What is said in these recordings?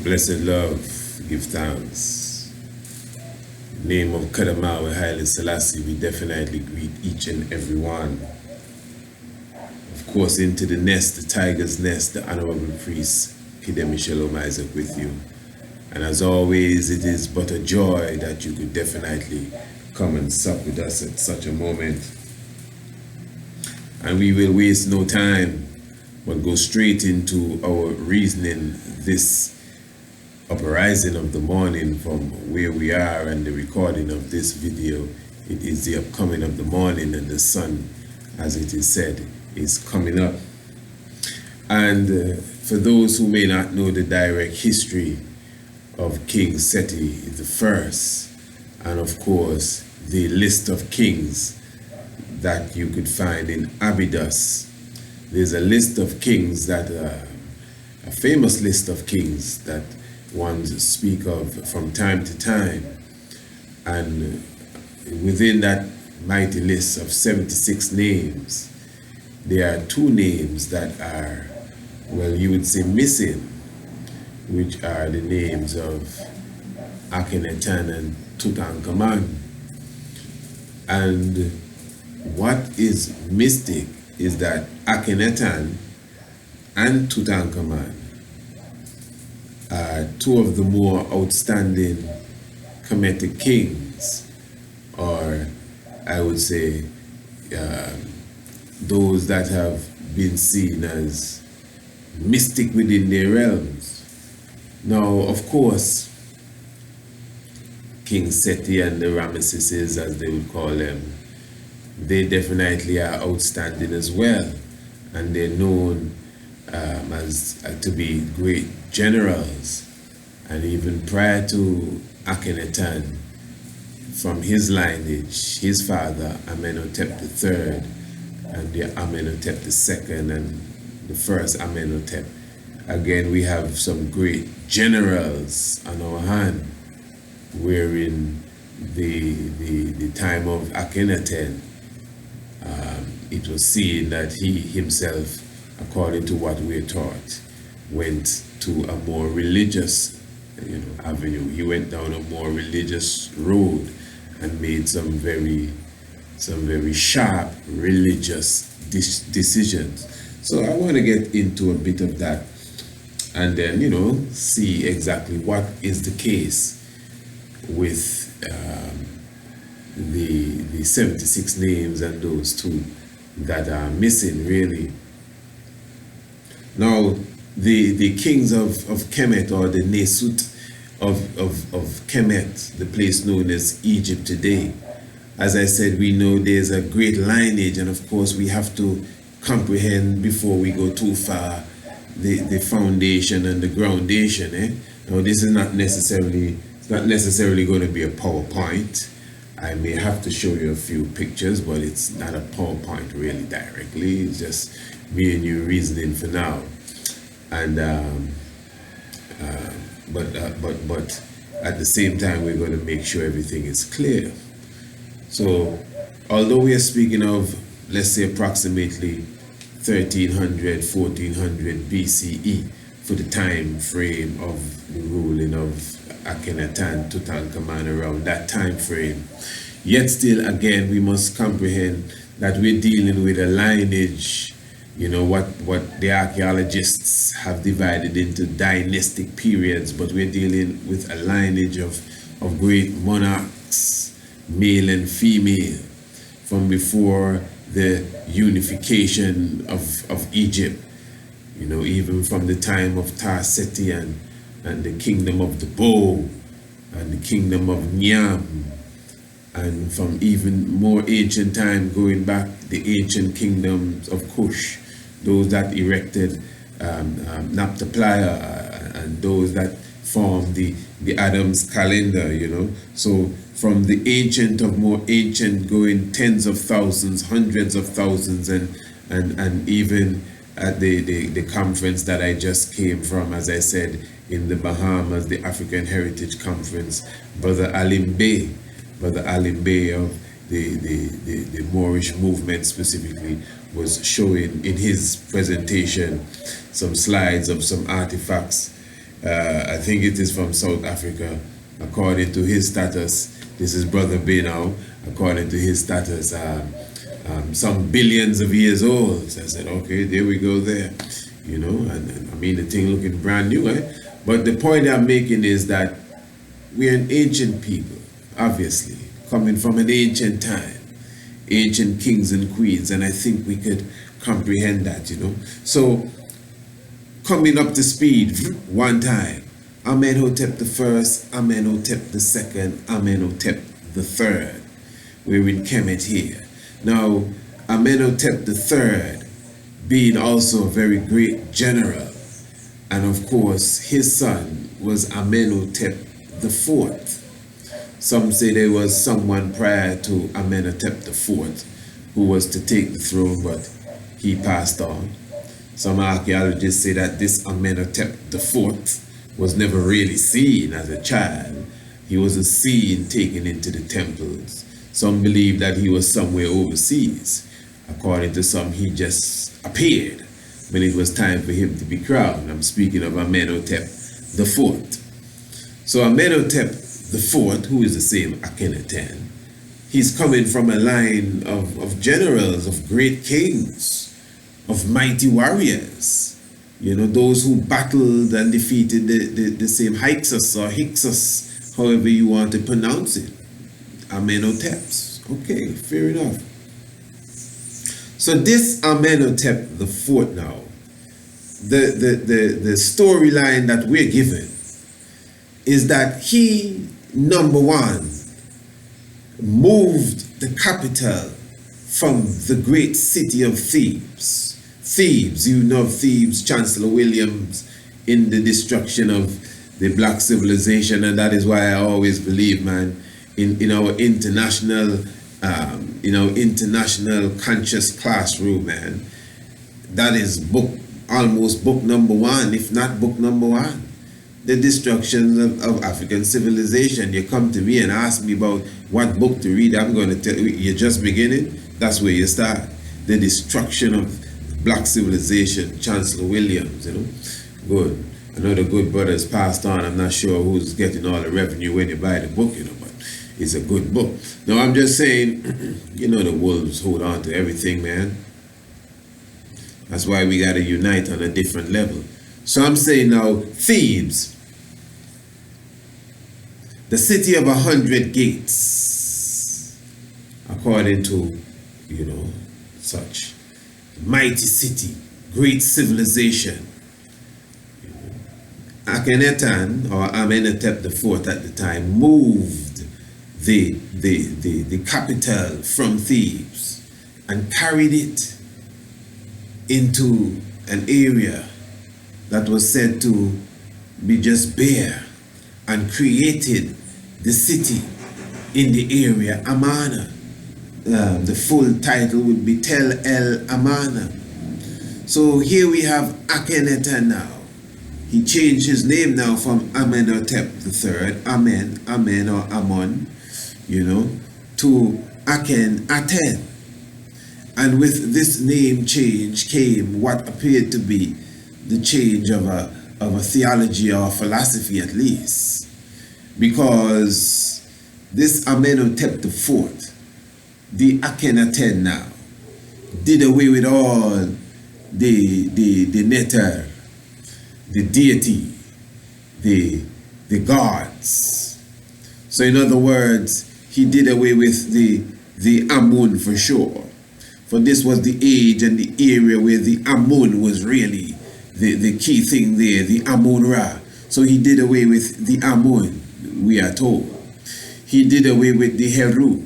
Blessed love, give thanks. Name of Kadamawa Haile Selassie, we definitely greet each and every one. Of course, into the nest, the tiger's nest, the honorable priest, Hidemi Shalom Isaac with you. And as always, it is but a joy that you could definitely come and sup with us at such a moment. And we will waste no time, but go straight into our reasoning this uprising of the morning from where we are and the recording of this video. It is the upcoming of the morning, and the sun, as it is said, is coming up. And for those who may not know the direct history of King Seti the first, and of course the list of kings that you could find in Abydos, there's a list of kings that a famous list of kings that ones speak of from time to time, and within that mighty list of 76 names, there are two names that are, well, you would say missing, which are the names of Akhenaten and Tutankhamun. And what is mystic is that Akhenaten and Tutankhamun are two of the more outstanding Kemetic kings, or I would say those that have been seen as mystic within their realms. Now, of course, King Seti and the Ramesses, as they would call them, they definitely are outstanding as well, and they're known to be great generals. And even prior to Akhenaten, from his lineage, his father Amenhotep III and the Amenhotep II and the first Amenhotep, again we have some great generals on our hand, wherein the time of Akhenaten, it was seen that he himself, according to what we're taught, went to a more religious avenue. He went down a more religious road and made some very sharp religious decisions. So I want to get into a bit of that, and then see exactly what is the case with the 76 names and those two that are missing, really. Now, the kings of Kemet, or the Nesut of Kemet, the place known as Egypt today, as I said, we know there's a great lineage, and of course we have to comprehend before we go too far the foundation and the groundation. Now, this is not necessarily going to be a PowerPoint. I may have to show you a few pictures, but it's not a PowerPoint really directly. It's just me and you reasoning for now. And but at the same time, we're going to make sure everything is clear. So, although we are speaking of, let's say, approximately 1300, 1400 BCE for the time frame of the ruling of Akhenaten, Tutankhamun, around that time frame, yet still, again, we must comprehend that we're dealing with a lineage. What the archaeologists have divided into dynastic periods, but we're dealing with a lineage of great monarchs, male and female, from before the unification of Egypt, even from the time of Seti and the kingdom of the bow and the kingdom of Niam, and from even more ancient time, going back the ancient kingdoms of Kush, those that erected Naphtaliah, and those that formed the Adam's calendar, So from the ancient of more ancient, going tens of thousands, hundreds of thousands, and even at the conference that I just came from, as I said, in the Bahamas, the African Heritage Conference, Brother Alim Bey of the Moorish movement specifically, was showing in his presentation some slides of some artifacts I think it is from South Africa. According to his status, this is Brother B now. According to his status, some billions of years old. So I said, okay, there we go there. You know, and I mean, the thing looking brand new, eh? But the point I'm making is that we're an ancient people, obviously, coming from an ancient time, ancient kings and queens, and I think we could comprehend that, you know. So, coming up to speed one time, Amenhotep the first, Amenhotep the second, Amenhotep the third. We're in Kemet here. Now, Amenhotep the third being also a very great general, and of course his son was Amenhotep the fourth. Some say there was someone prior to Amenhotep the fourth who was to take the throne, but he passed on. Some archaeologists say that this Amenhotep the fourth was never really seen as a child. He wasn't seen taken into the temples. Some believe that he was somewhere overseas. According to some, he just appeared when it was time for him to be crowned. I'm speaking of Amenhotep the fourth. So Amenhotep the fourth, who is the same Akhenaten, he's coming from a line of generals, of great kings, of mighty warriors. You know, those who battled and defeated the same Hyksos or Hyksos, however you want to pronounce it. Amenhoteps. Okay, fair enough. So this Amenhotep the fourth now, the storyline that we're given is that he, number one, moved the capital from the great city of Thebes. Thebes, you know Thebes, Chancellor Williams in the destruction of the black civilization, and that is why I always believe, man, in our international international conscious classroom, man, that is almost book number one, if not book number one. The destruction of African civilization. You come to me and ask me about what book to read, I'm going to tell you, you're just beginning. That's where you start. The destruction of black civilization, Chancellor Williams, you know. Good. I know the good brothers passed on. I'm not sure who's getting all the revenue when you buy the book, you know, but it's a good book. No, I'm just saying, you know, the wolves hold on to everything, man. That's why we got to unite on a different level. So I'm saying now, Thebes, the city of 100 gates, according to, you know, such mighty city, great civilization. Akhenaten, or Amenhotep IV at the time, moved the capital from Thebes and carried it into an area that was said to be just bare, and created the city in the area, Amana. The full title would be Tel El Amana. So here we have Akhenaten now. He changed his name now from Amenhotep III, Amen or Amon, you know, to Akhenaten. And with this name change came what appeared to be the change of a theology or philosophy, at least, because this Amenhotep IV, the Akhenaten now, did away with all the neter, the deity, the gods. So in other words, he did away with the Amun for sure. For this was the age and the area where the Amun was really the key thing there, the Amun-Ra. So he did away with the Amun, we are told. He did away with the Heru.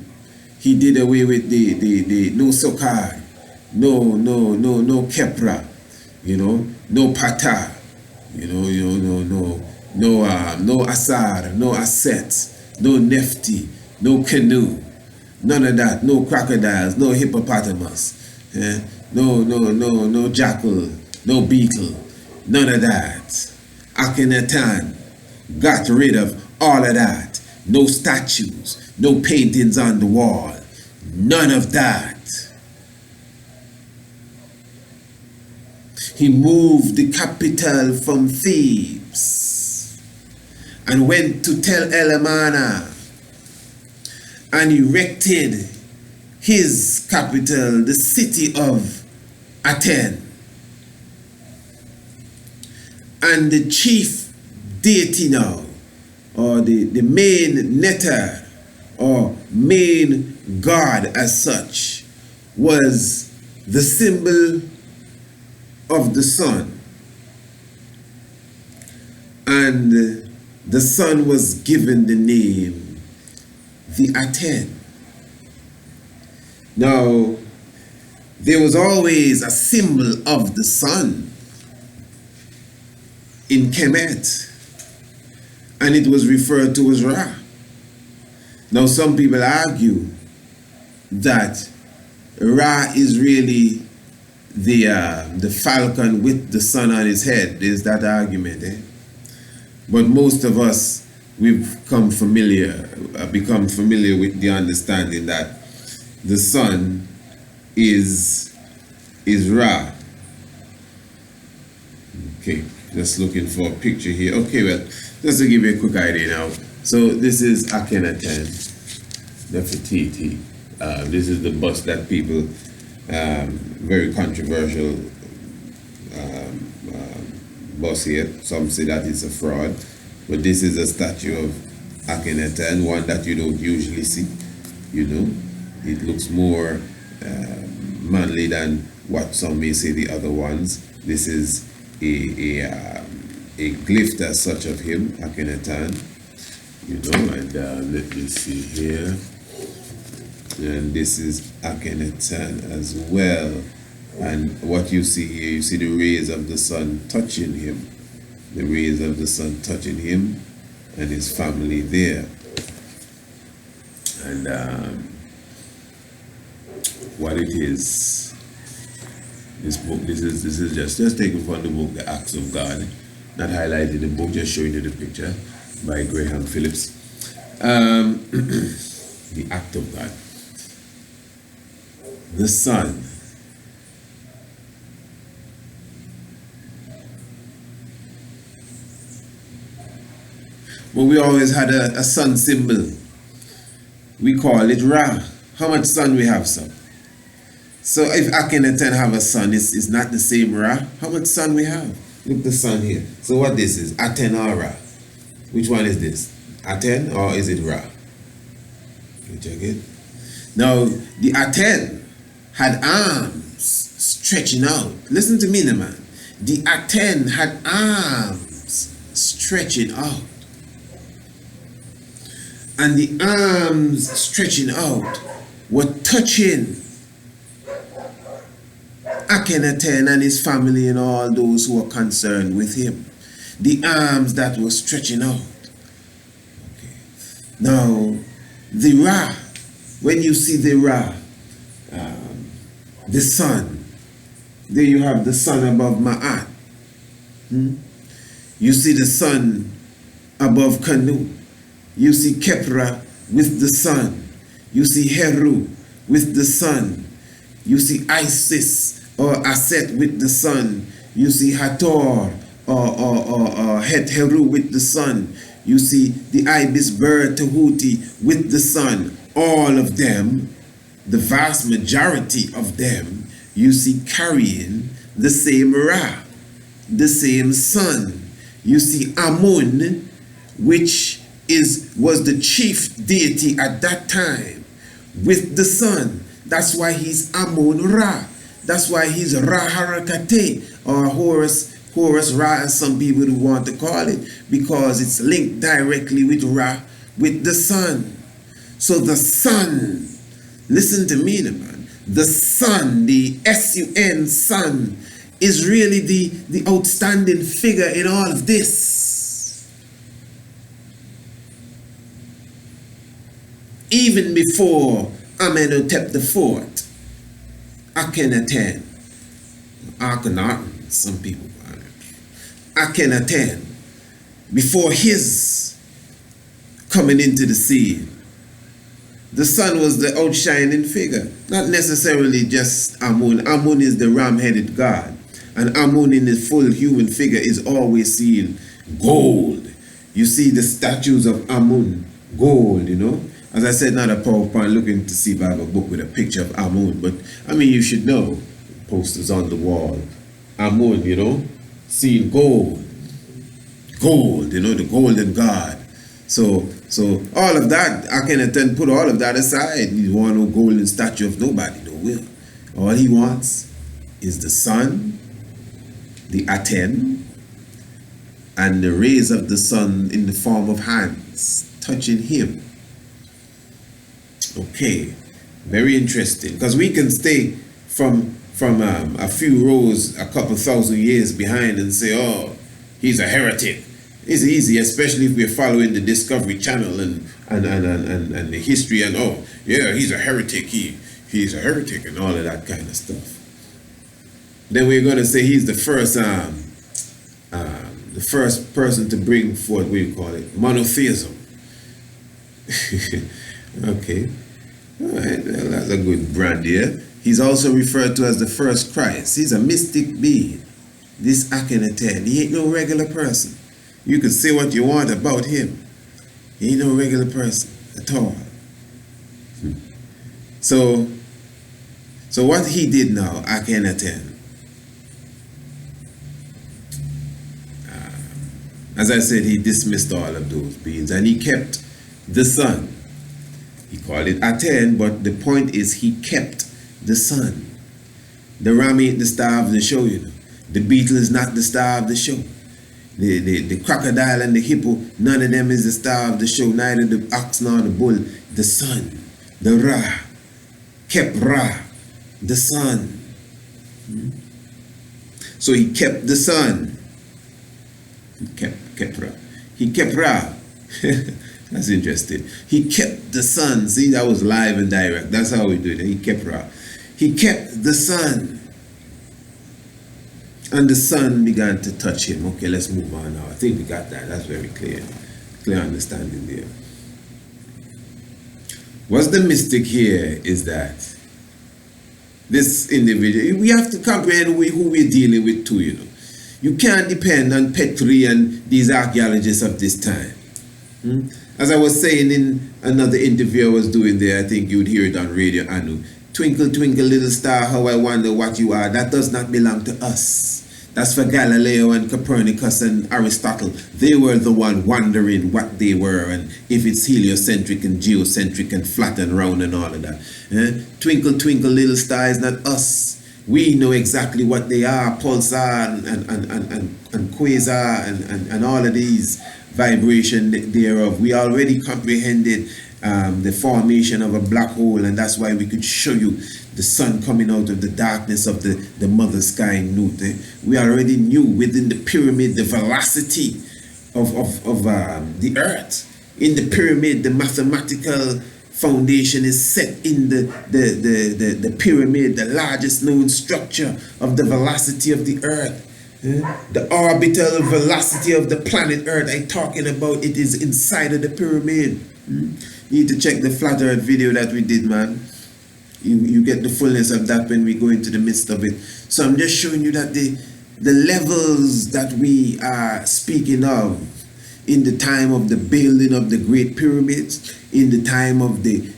He did away with the no Sokar, no Kepra, you know, no Pata, no Asar, no Aset, no Nefti, no Canoe, none of that, no crocodiles, no hippopotamus, no jackal, no beetle, none of that. Akhenaten got rid of all of that. No statues, no paintings on the wall, none of that. He moved the capital from Thebes and went to Tel Elamana and erected his capital, the city of Aten. And the chief deity now, or the main neter, or main god as such, was the symbol of the sun. And the sun was given the name the Aten. Now, there was always a symbol of the sun in Kemet, and it was referred to as Ra. Now, some people argue that Ra is really the falcon with the sun on his head. There's that argument, eh? But most of us, we've become familiar with the understanding that the sun is Ra. Okay, just looking for a picture here. Okay, well, just to give you a quick idea now. So this is Akhenaten, Nefertiti. This is the bust that people, very controversial bust here. Some say that it's a fraud, but this is a statue of Akhenaten, one that you don't usually see. You know, it looks more manly than what some may say the other ones. This is a glyph as such of him, Akhenaten. You know, and let me see here. And this is Akhenaten as well. And what you see here, you see the rays of the sun touching him. The rays of the sun touching him and his family there. And what it is, this book, this is just taken from the book, The Acts of God. Not highlighted the book, just showing you the picture by Graham Phillips. The Act of God. The sun. But we always had a sun symbol. We call it Ra. How much sun we have, son? So if Akhenaten have a sun, it's not the same Ra. How much sun we have? Look the sun here. So what this is? Aten or Ra? Which one is this? Aten or is it Ra? You check it. Now the Aten had arms stretching out. Listen to me, now, man. The Aten had arms stretching out. And the arms stretching out were touching Akhenaten and his family and all those who were concerned with him. The arms that were stretching out. Okay. Now, the Ra, when you see the Ra, the sun, there you have the sun above Ma'at. You see the sun above Kanu. You see Kepra with the sun. You see Heru with the sun. You see Isis or Aset with the sun. You see Hathor or Het Heru with the sun. You see the ibis bird Tahuti with the sun. All of them, the vast majority of them, you see carrying the same Ra, the same sun. You see Amun, which was the chief deity at that time, with the sun. That's why he's Amun Ra. That's why he's Ra Harakate, or Horus Ra, as some people would want to call it, because it's linked directly with Ra, with the sun. So the sun, listen to me, man. The sun, the S-U-N, sun, is really the outstanding figure in all of this. Even before Amenhotep IV, Akhenaten, Akhenaten, some people call it, Akhenaten, before his coming into the scene, the sun was the outshining figure, not necessarily just Amun. Amun is the ram-headed god, and Amun in his full human figure is always seen gold. You see the statues of Amun, gold, you know. As I said, not a PowerPoint looking to see if I have a book with a picture of Amun, but I mean, you should know. Posters on the wall. Amun, you know, seeing gold. Gold, you know, the golden god. So all of that, Akhenaten put all of that aside. He want no golden statue of nobody, no will. All he wants is the sun, the Aten, and the rays of the sun in the form of hands touching him. Okay, very interesting, because we can stay from a few rows, a couple thousand years behind and say, oh, he's a heretic. It's easy, especially if we're following the Discovery Channel and the history and, oh, yeah, he's a heretic, he's a heretic and all of that kind of stuff. Then we're going to say he's the first person to bring forth, what do you call it, monotheism. Okay, all right, well, that's a good brand here. He's also referred to as the first Christ. He's a mystic being. This Akhenaten, he ain't no regular person. You can say what you want about him. He ain't no regular person at all. So what he did now, Akhenaten, as I said, he dismissed all of those beings and he kept the sun. He called it Aten, but the point is he kept the sun. The ram ain't the star of the show, you know. The beetle is not the star of the show. The crocodile and the hippo, none of them is the star of the show, neither the ox nor the bull. The sun, the Ra, kept Ra, the sun. So he kept the sun. He kept Ra. He kept Ra. That's interesting. He kept the sun. See, that was live and direct. That's how we do it. He kept Ra. He kept the sun. And the sun began to touch him. Okay, let's move on now. I think we got that. That's very clear. Clear understanding there. What's the mystic here is that this individual, we have to comprehend who we're dealing with too, you know. You can't depend on Petri and these archaeologists of this time. As I was saying in another interview I was doing there, I think you would hear it on Radio Anu. Twinkle, twinkle, little star, how I wonder what you are. That does not belong to us. That's for Galileo and Copernicus and Aristotle. They were the one wondering what they were and if it's heliocentric and geocentric and flat and round and all of that. Twinkle, twinkle, little star is not us. We know exactly what they are, pulsar and quasar and all of these vibration thereof. We already comprehended the formation of a black hole, and that's why we could show you the sun coming out of the darkness of the mother sky in Nut. We already knew within the pyramid the velocity of the earth. In the pyramid, the mathematical foundation is set in the pyramid, the largest known structure of the velocity of the earth. The orbital velocity of the planet Earth I'm talking about, it is inside of the pyramid. You need to check the flat earth video that we did, man. You get the fullness of that when we go into the midst of it. So I'm just showing you that the levels that we are speaking of in the time of the building of the Great Pyramids, in the time of the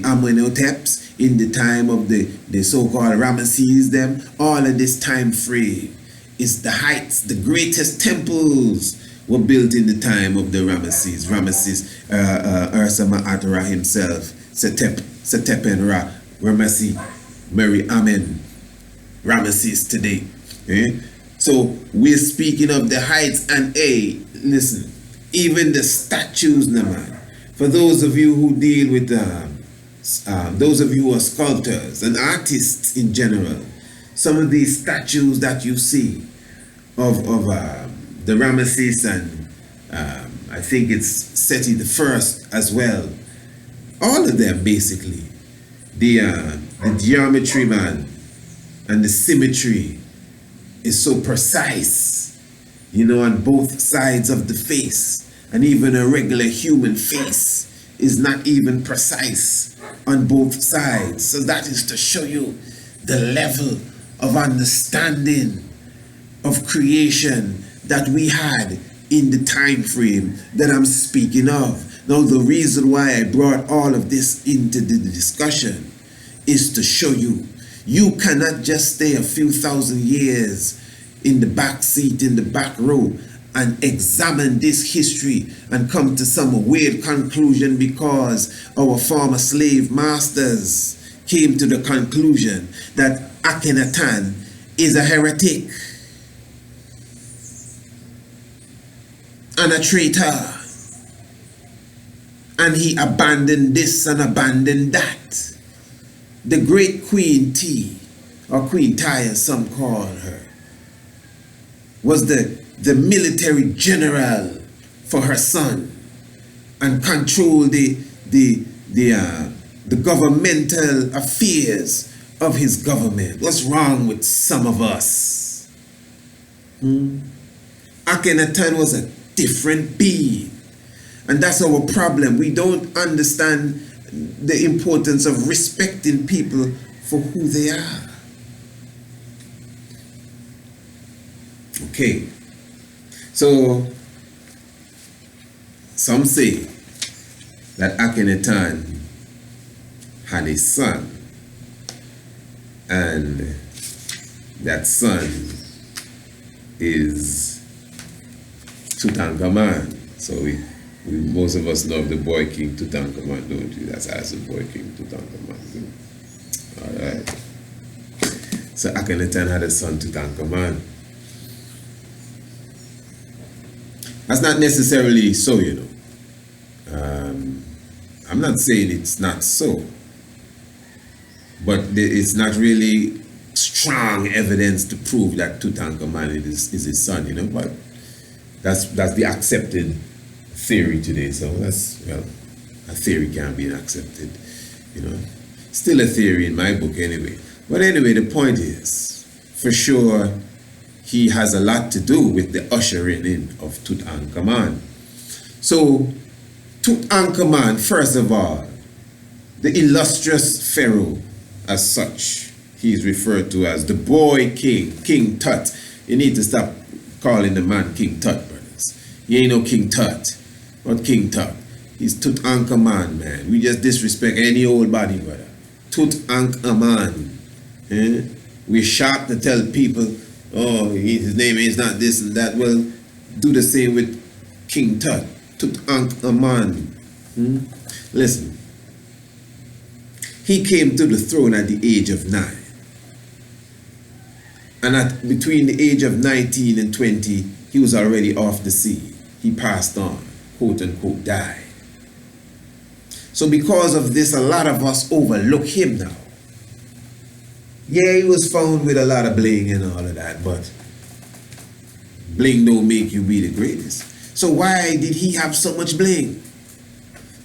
Amenhoteps, in the time of the so-called Ramesses, them, all of this time frame is the heights. The greatest temples were built in the time of the Ramesses. Ursa Ma'at himself, Setepen Ra, Ramessi, Mary Amen, Ramesses today. So we're speaking of the heights, and listen, even the statues, man. For those of you who deal with those of you who are sculptors and artists in general, some of these statues that you see of the Ramesses and I think it's Seti the first as well, all of them basically, the geometry, man, and the symmetry is so precise, you know, on both sides of the face. And even a regular human face is not even precise on both sides. So that is to show you the level of understanding of creation that we had in the time frame that I'm speaking of. Now, the reason why I brought all of this into the discussion is to show you, you cannot just stay a few thousand years in the back seat, in the back row, and examine this history and come to some weird conclusion because our former slave masters came to the conclusion that Akhenaten is a heretic and a traitor, and he abandoned this and abandoned that. The great Queen T, or Queen Ty as some call her, was the military general for her son and controlled the governmental affairs of his government. What's wrong with some of us? Akhenaten was a different being. And that's our problem. We don't understand the importance of respecting people for who they are. Okay. So, some say that Akhenaten had a son, and that son is Tutankhamun. So most of us know the boy King Tutankhamun, don't you? That's as the boy King Tutankhamun. All right. So Akhenaten had a son, Tutankhamun. That's not necessarily so, you know. I'm not saying it's not so, but it's not really strong evidence to prove that Tutankhamun is his son, you know. But that's the accepted theory today. So that's, well, a theory can't be accepted, you know. Still a theory in my book anyway. But anyway, the point is, for sure, he has a lot to do with the ushering in of Tutankhamun. So, Tutankhamun, first of all, the illustrious pharaoh as such, he is referred to as the boy king, King Tut. You need to stop calling the man King Tut, brothers. He ain't no King Tut, but King Tut. He's Tutankhamun, man. We just disrespect any old body, brother. Tutankhamun. Eh? We're sharp to tell people, oh, his name is not this and that. Well, do the same with King Tut, Tutankhamun. Listen, he came to the throne at the age of 9. And between the age of 19 and 20, he was already off the scene. He passed on, quote unquote, died. So because of this, a lot of us overlook him now. Yeah, he was found with a lot of bling and all of that, but bling don't make you be the greatest. So why did he have so much bling?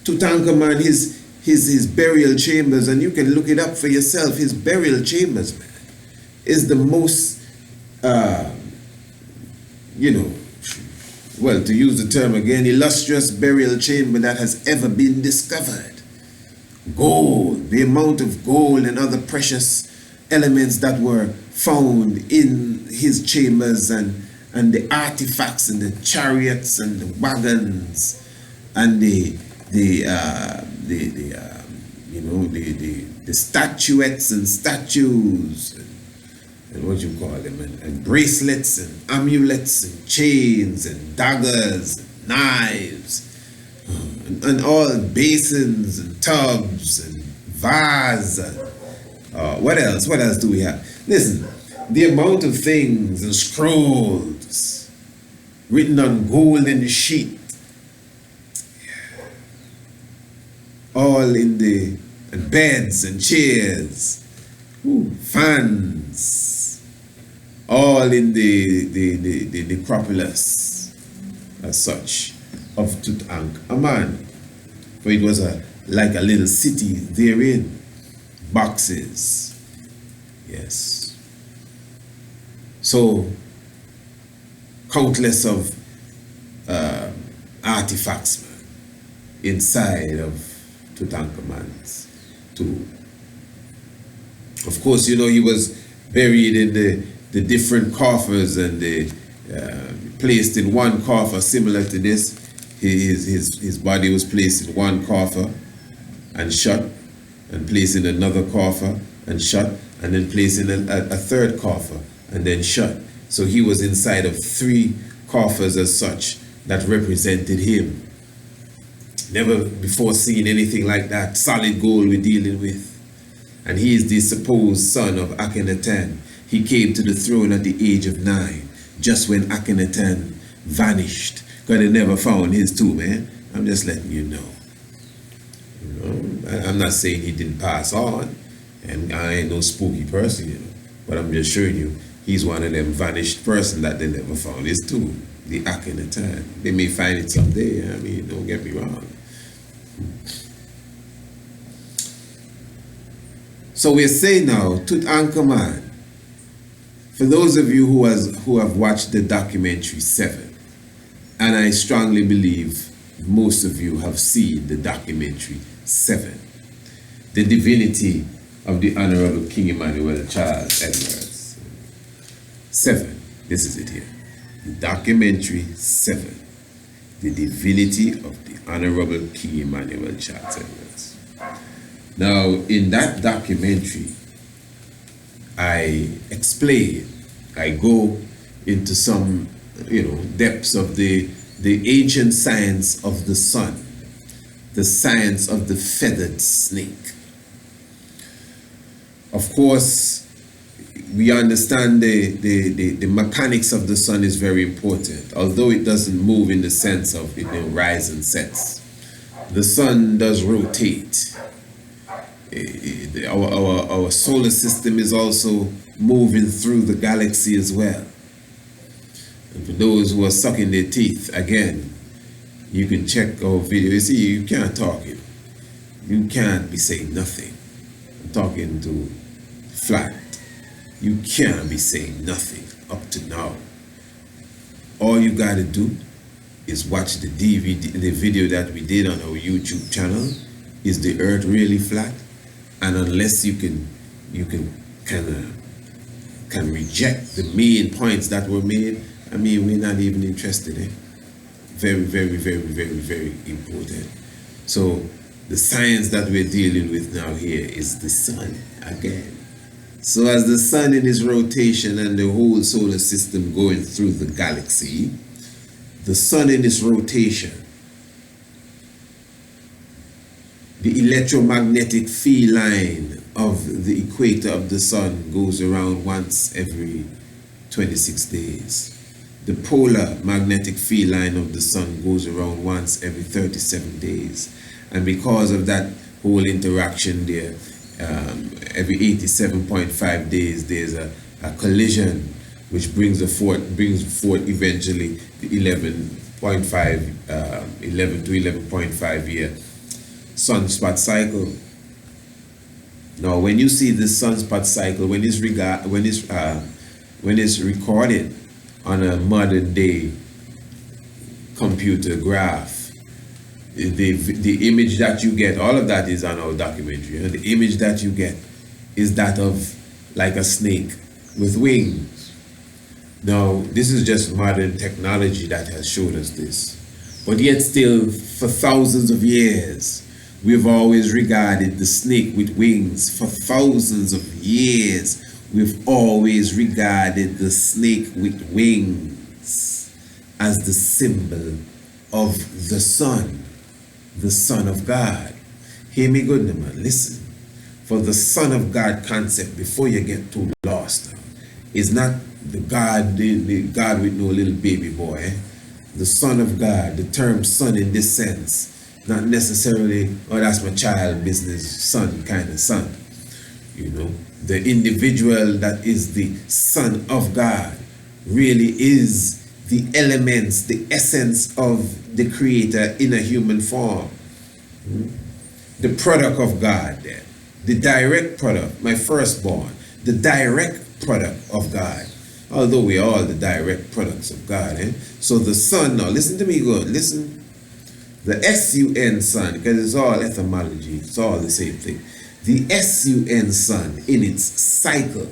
Tutankhamun, his burial chambers, and you can look it up for yourself, his burial chambers, man, is the most, you know, well, to use the term again, illustrious burial chamber that has ever been discovered. Gold, the amount of gold and other precious elements that were found in his chambers, and the artifacts and the chariots and the wagons and the statuettes and statues and what you call them, and bracelets and amulets and chains and daggers and knives and all basins and tubs and vase and what else do we have? Listen, the amount of things and scrolls written on golden sheet, all in the beds and chairs, fans, all in the necropolis as such of Tutankhamun. For it was like a little city therein. Boxes, yes. So countless of artifacts, man, inside of Tutankhamun's tomb. Of course, you know, he was buried in the different coffers and the placed in one coffer similar to this. His body was placed in one coffer and shut, and placed in another coffer and shut, and then placed in a third coffer and then shut. So he was inside of 3 coffers as such that represented him. Never before seen anything like that. Solid gold we're dealing with. And he is the supposed son of Akhenaten. He came to the throne at the age of 9, just when Akhenaten vanished. Because they never found his tomb, man. I'm just letting you know. I'm not saying he didn't pass on, and I ain't no spooky person, but I'm just showing you he's one of them vanished person that they never found his tomb, the Akhenaten. They may find it someday, I mean, don't get me wrong. So we're saying now, Tutankhamun, for those of you who have watched the documentary 7, and I strongly believe most of you have seen the documentary 7, The Divinity of the Honorable King Emmanuel Charles Edwards. 7, this is it here. The documentary 7, The Divinity of the Honorable King Emmanuel Charles Edwards. Now, in that documentary, I explain, I go into some, depths of the ancient science of the sun, the science of the feathered snake. Of course, we understand the mechanics of the sun is very important, although it doesn't move in the sense of rise and sets. The sun does rotate. Our solar system is also moving through the galaxy as well. And for those who are sucking their teeth, again, you can check our video. You see, you can't talk it. You can't be saying nothing. I'm talking to flat. You can't be saying nothing up to now. All you gotta do is watch the video that we did on our YouTube channel. Is the earth really flat? And unless you can reject the main points that were made, I mean, we're not even interested in. Very, very, very, very, very important. So the science that we're dealing with now here is the sun again. So as the sun in its rotation and the whole solar system going through the galaxy, the sun in its rotation, the electromagnetic field line of the equator of the sun goes around once every 26 days. The polar magnetic field line of the sun goes around once every 37 days. And because of that whole interaction there, every 87.5 days there's a collision which brings forth eventually the 11 to 11.5 year sunspot cycle. Now when you see this sunspot cycle, when it's recorded on a modern day computer graph, the image that you get, all of that is on our documentary, and the image that you get is that of like a snake with wings. Now this is just modern technology that has showed us this, but yet still for thousands of years we've always regarded the snake with wings. For thousands of years we've always regarded the snake with wings as the symbol of the Son of God. Hear me good, man. Listen. For the Son of God concept, before you get too lost now, is not the God with no little baby boy. The Son of God, the term son in this sense, not necessarily, oh, that's my child business, son kind of son. The individual that is the Son of God really is the elements, the essence of the Creator in a human form. The product of God then. The direct product, my firstborn, the direct product of God. Although we are all the direct products of God. So the Son, now listen to me good, listen. The S-U-N Son, because it's all etymology, it's all the same thing. The S-U-N Son in its cycle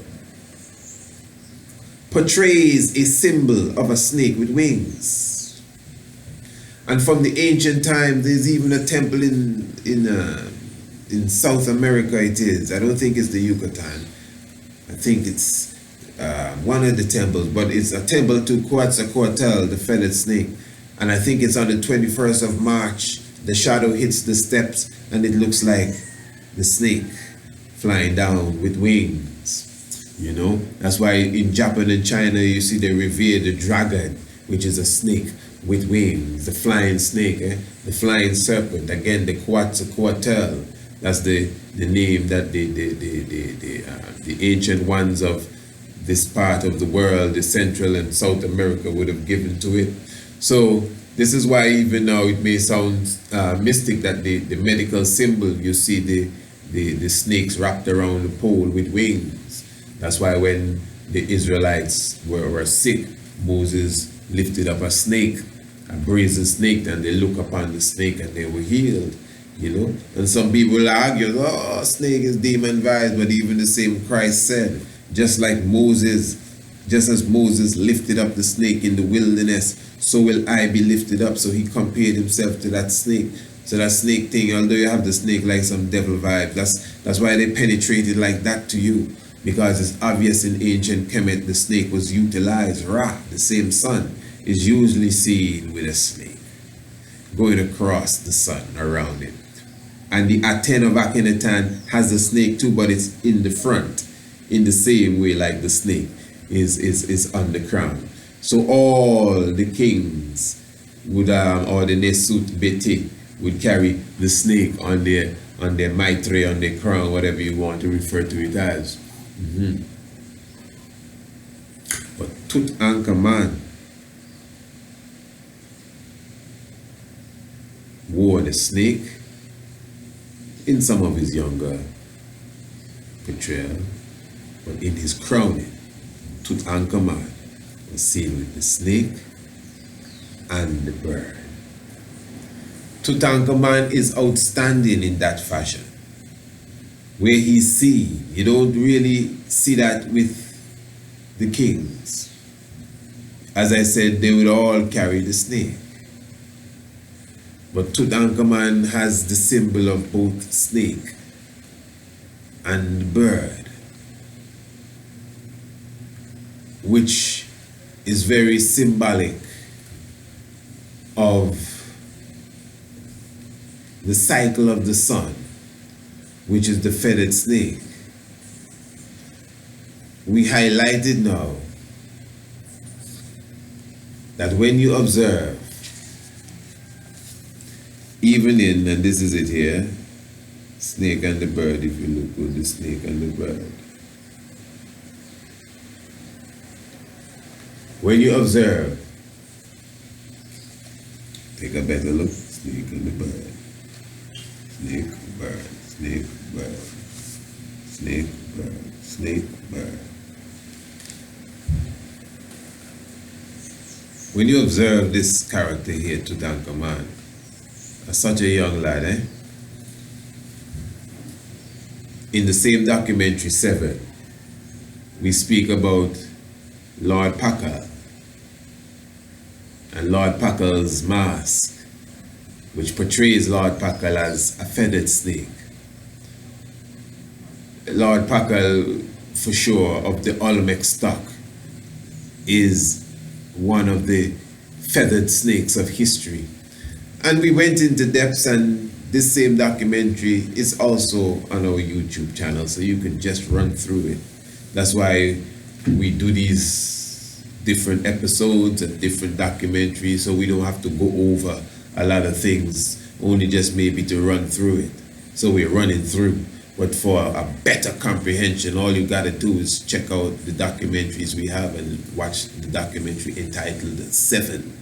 portrays a symbol of a snake with wings. And from the ancient time, there's even a temple in South America. It is. I don't think it's the Yucatan. I think it's one of the temples, but it's a temple to Quetzalcoatl, the feathered snake. And I think it's on the 21st of March. The shadow hits the steps, and it looks like the snake flying down with wings. You know, that's why in Japan and China you see they revere the dragon, which is a snake with wings, the flying snake, the flying serpent. Again, the Quetzalcoatl. That's the name that the ancient ones of this part of the world, the Central and South America, would have given to it. So this is why even now it may sound mystic that the medical symbol, you see the snakes wrapped around the pole with wings. That's why when the Israelites were sick, Moses lifted up a snake, a brazen snake, and they look upon the snake and they were healed. You know, and some people argue, oh, snake is demon-vised, but even the same Christ said, just as Moses lifted up the snake in the wilderness, so will I be lifted up. So he compared himself to that snake. So that snake thing, although you have the snake like some devil vibe, that's why they penetrated like that to you, because it's obvious in ancient Kemet the snake was utilized. Ra, the same sun, is usually seen with a snake going across the sun around it. And the Aten of Akhenaten has the snake too, but it's in the front, in the same way like the snake is on the crown. So all the kings would, or the Nesut Beti, would carry the snake on their mitre, on their crown, whatever you want to refer to it as. But Tutankhamun wore the snake in some of his younger portrayal, but in his crowning, Tutankhamun was seen with the snake and the bird. Tutankhamun is outstanding in that fashion. Where he's seen, you don't really see that with the kings. As I said, they would all carry the snake. But Tutankhamun has the symbol of both snake and bird, which is very symbolic of the cycle of the sun, which is the feathered snake. We highlighted now that when you observe, even in, and this is it here, snake and the bird, if you look good, the snake and the bird. When you observe, take a better look, snake and the bird. Snake, bird, snake, bird, snake, bird, snake, bird. When you observe this character here, Tutankhamun, such a young lad, in the same documentary 7, we speak about Lord Pakal and Lord Pakal's mask, which portrays Lord Pakal as a feathered snake. Lord Pakal, for sure, of the Olmec stock, is one of the feathered snakes of history. And we went into depths, and this same documentary is also on our YouTube channel, so you can just run through it. That's why we do these different episodes and different documentaries, so we don't have to go over a lot of things, only just maybe to run through it. So we're running through. But for a better comprehension, all you gotta do is check out the documentaries we have and watch the documentary entitled 7,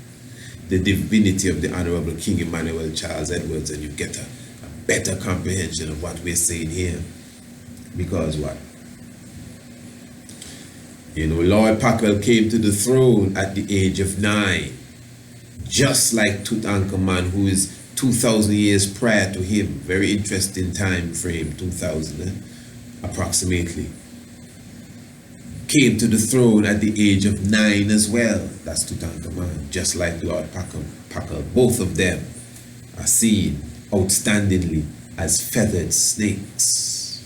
The Divinity of the Honorable King Emmanuel Charles Edwards, and you get a better comprehension of what we're saying here. Because what? You know, Lord Pakal came to the throne at the age of 9, just like Tutankhamun, who is 2,000 years prior to him. Very interesting time frame, 2,000 approximately. came to the throne at the age of 9 as well. That's Tutankhamun, just like Lord Pakal. Both of them are seen outstandingly as feathered snakes.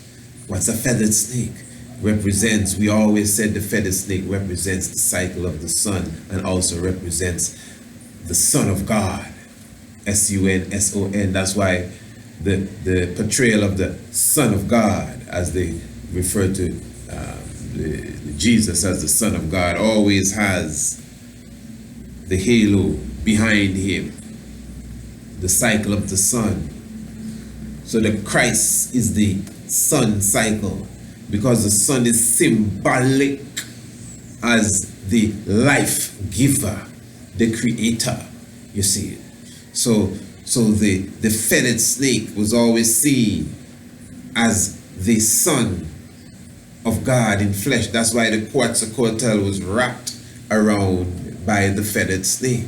What's a feathered snake? Represents, we always said the feathered snake represents the cycle of the sun and also represents the Son of God. S-U-N-S-O-N. That's why the portrayal of the Son of God, as they refer to Jesus as the Son of God, always has the halo behind him, the cycle of the sun. So the Christ is the sun cycle, because the sun is symbolic as the life giver, the creator. You see it. So the feathered snake was always seen as the Son of God in flesh. That's why the Quetzalcoatl was wrapped around by the feathered snake.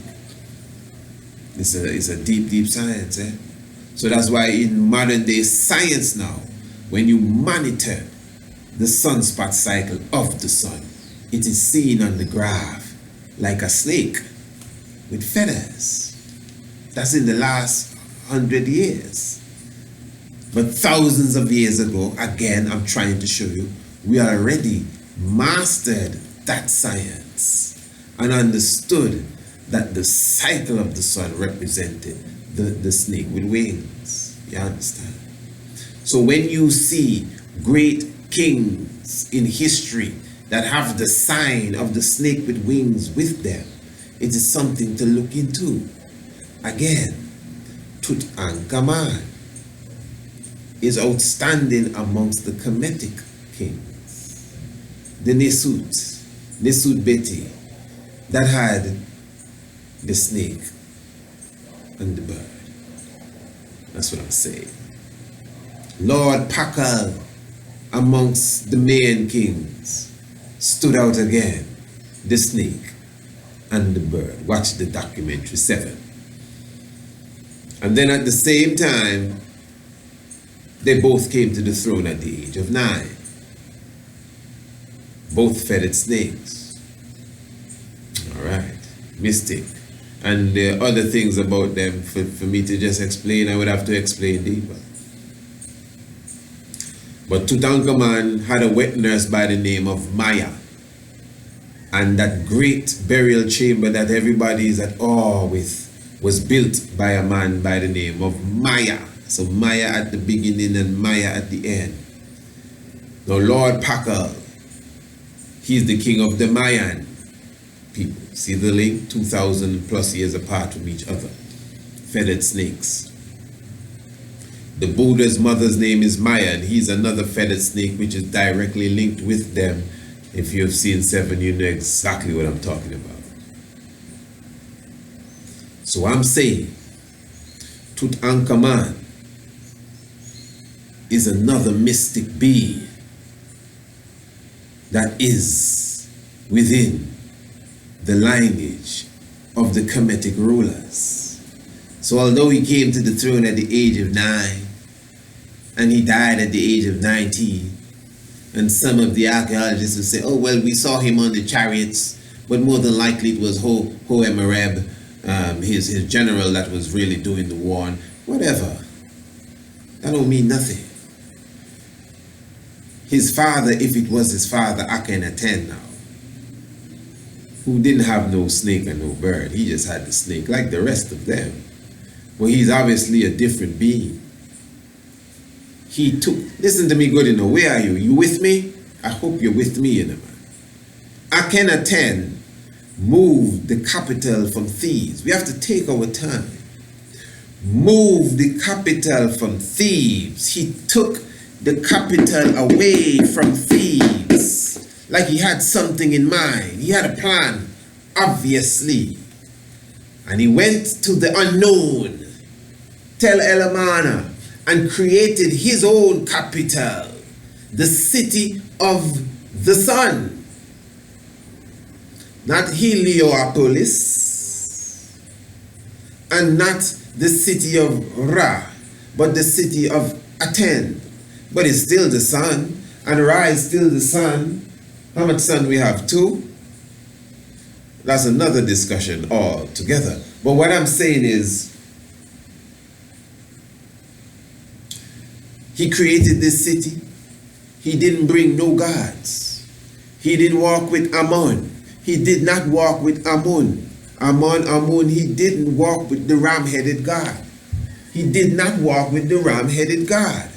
It's a deep science, eh? So that's why in modern day science now, when you monitor the sunspot cycle of the sun, it is seen on the graph like a snake with feathers. That's in the last 100 years. But thousands of years ago, again, I'm trying to show you, we already mastered that science and understood that the cycle of the sun represented the snake with wings. You understand? So when you see great kings in history that have the sign of the snake with wings with them, it is something to look into. Again, Tutankhamun is outstanding amongst the Kemetic kings. The Nesut Beti, that had the snake and the bird. That's what I'm saying. Lord Pakal amongst the Mayan kings stood out again, the snake and the bird. Watch the documentary 7. And then at the same time, they both came to the throne at the age of 9. Both feathered snakes. All right, mystic. And there are other things about them for me to just explain. I would have to explain deeper. But Tutankhamun had a wet nurse by the name of Maya. And that great burial chamber that everybody is at awe with was built by a man by the name of Maya. So Maya at the beginning and Maya at the end. Now Lord Pakal, he's the king of the Mayan people. See the link? 2,000 plus years apart from each other. Feathered snakes. The Buddha's mother's name is Maya, and he's another feathered snake which is directly linked with them. If you have seen 7, you know exactly what I'm talking about. So I'm saying Tutankhamun is another mystic being that is within the lineage of the Kemetic rulers. So although he came to the throne at the age of 9 and he died at the age of 19, and some of the archaeologists will say, oh well, we saw him on the chariots, but more than likely it was Ho-Emereb, his general that was really doing the war. Whatever. That don't mean nothing. His father, if it was his father, Akhenaten now, who didn't have no snake and no bird, he just had the snake like the rest of them. Well, he's obviously a different being. He took, listen to me good enough, where are you? You with me? I hope you're with me, you know, man. Akhenaten moved the capital from Thebes. We have to take our time. Moved the capital from Thebes. He took the capital away from Thebes. Like he had something in mind. He had a plan, obviously. And he went to the unknown, Tel El-Amarna, and created his own capital, the city of the sun. Not Heliopolis, and not the city of Ra, but the city of Aten. But it's still the sun, and Ra is still the sun, How much sun we have? 2? That's another discussion altogether. But what I'm saying is, he created this city. He didn't bring no gods. He didn't walk with Ammon. He did not walk with Amun. Amun, he didn't walk with the ram-headed god. He did not walk with the ram-headed god.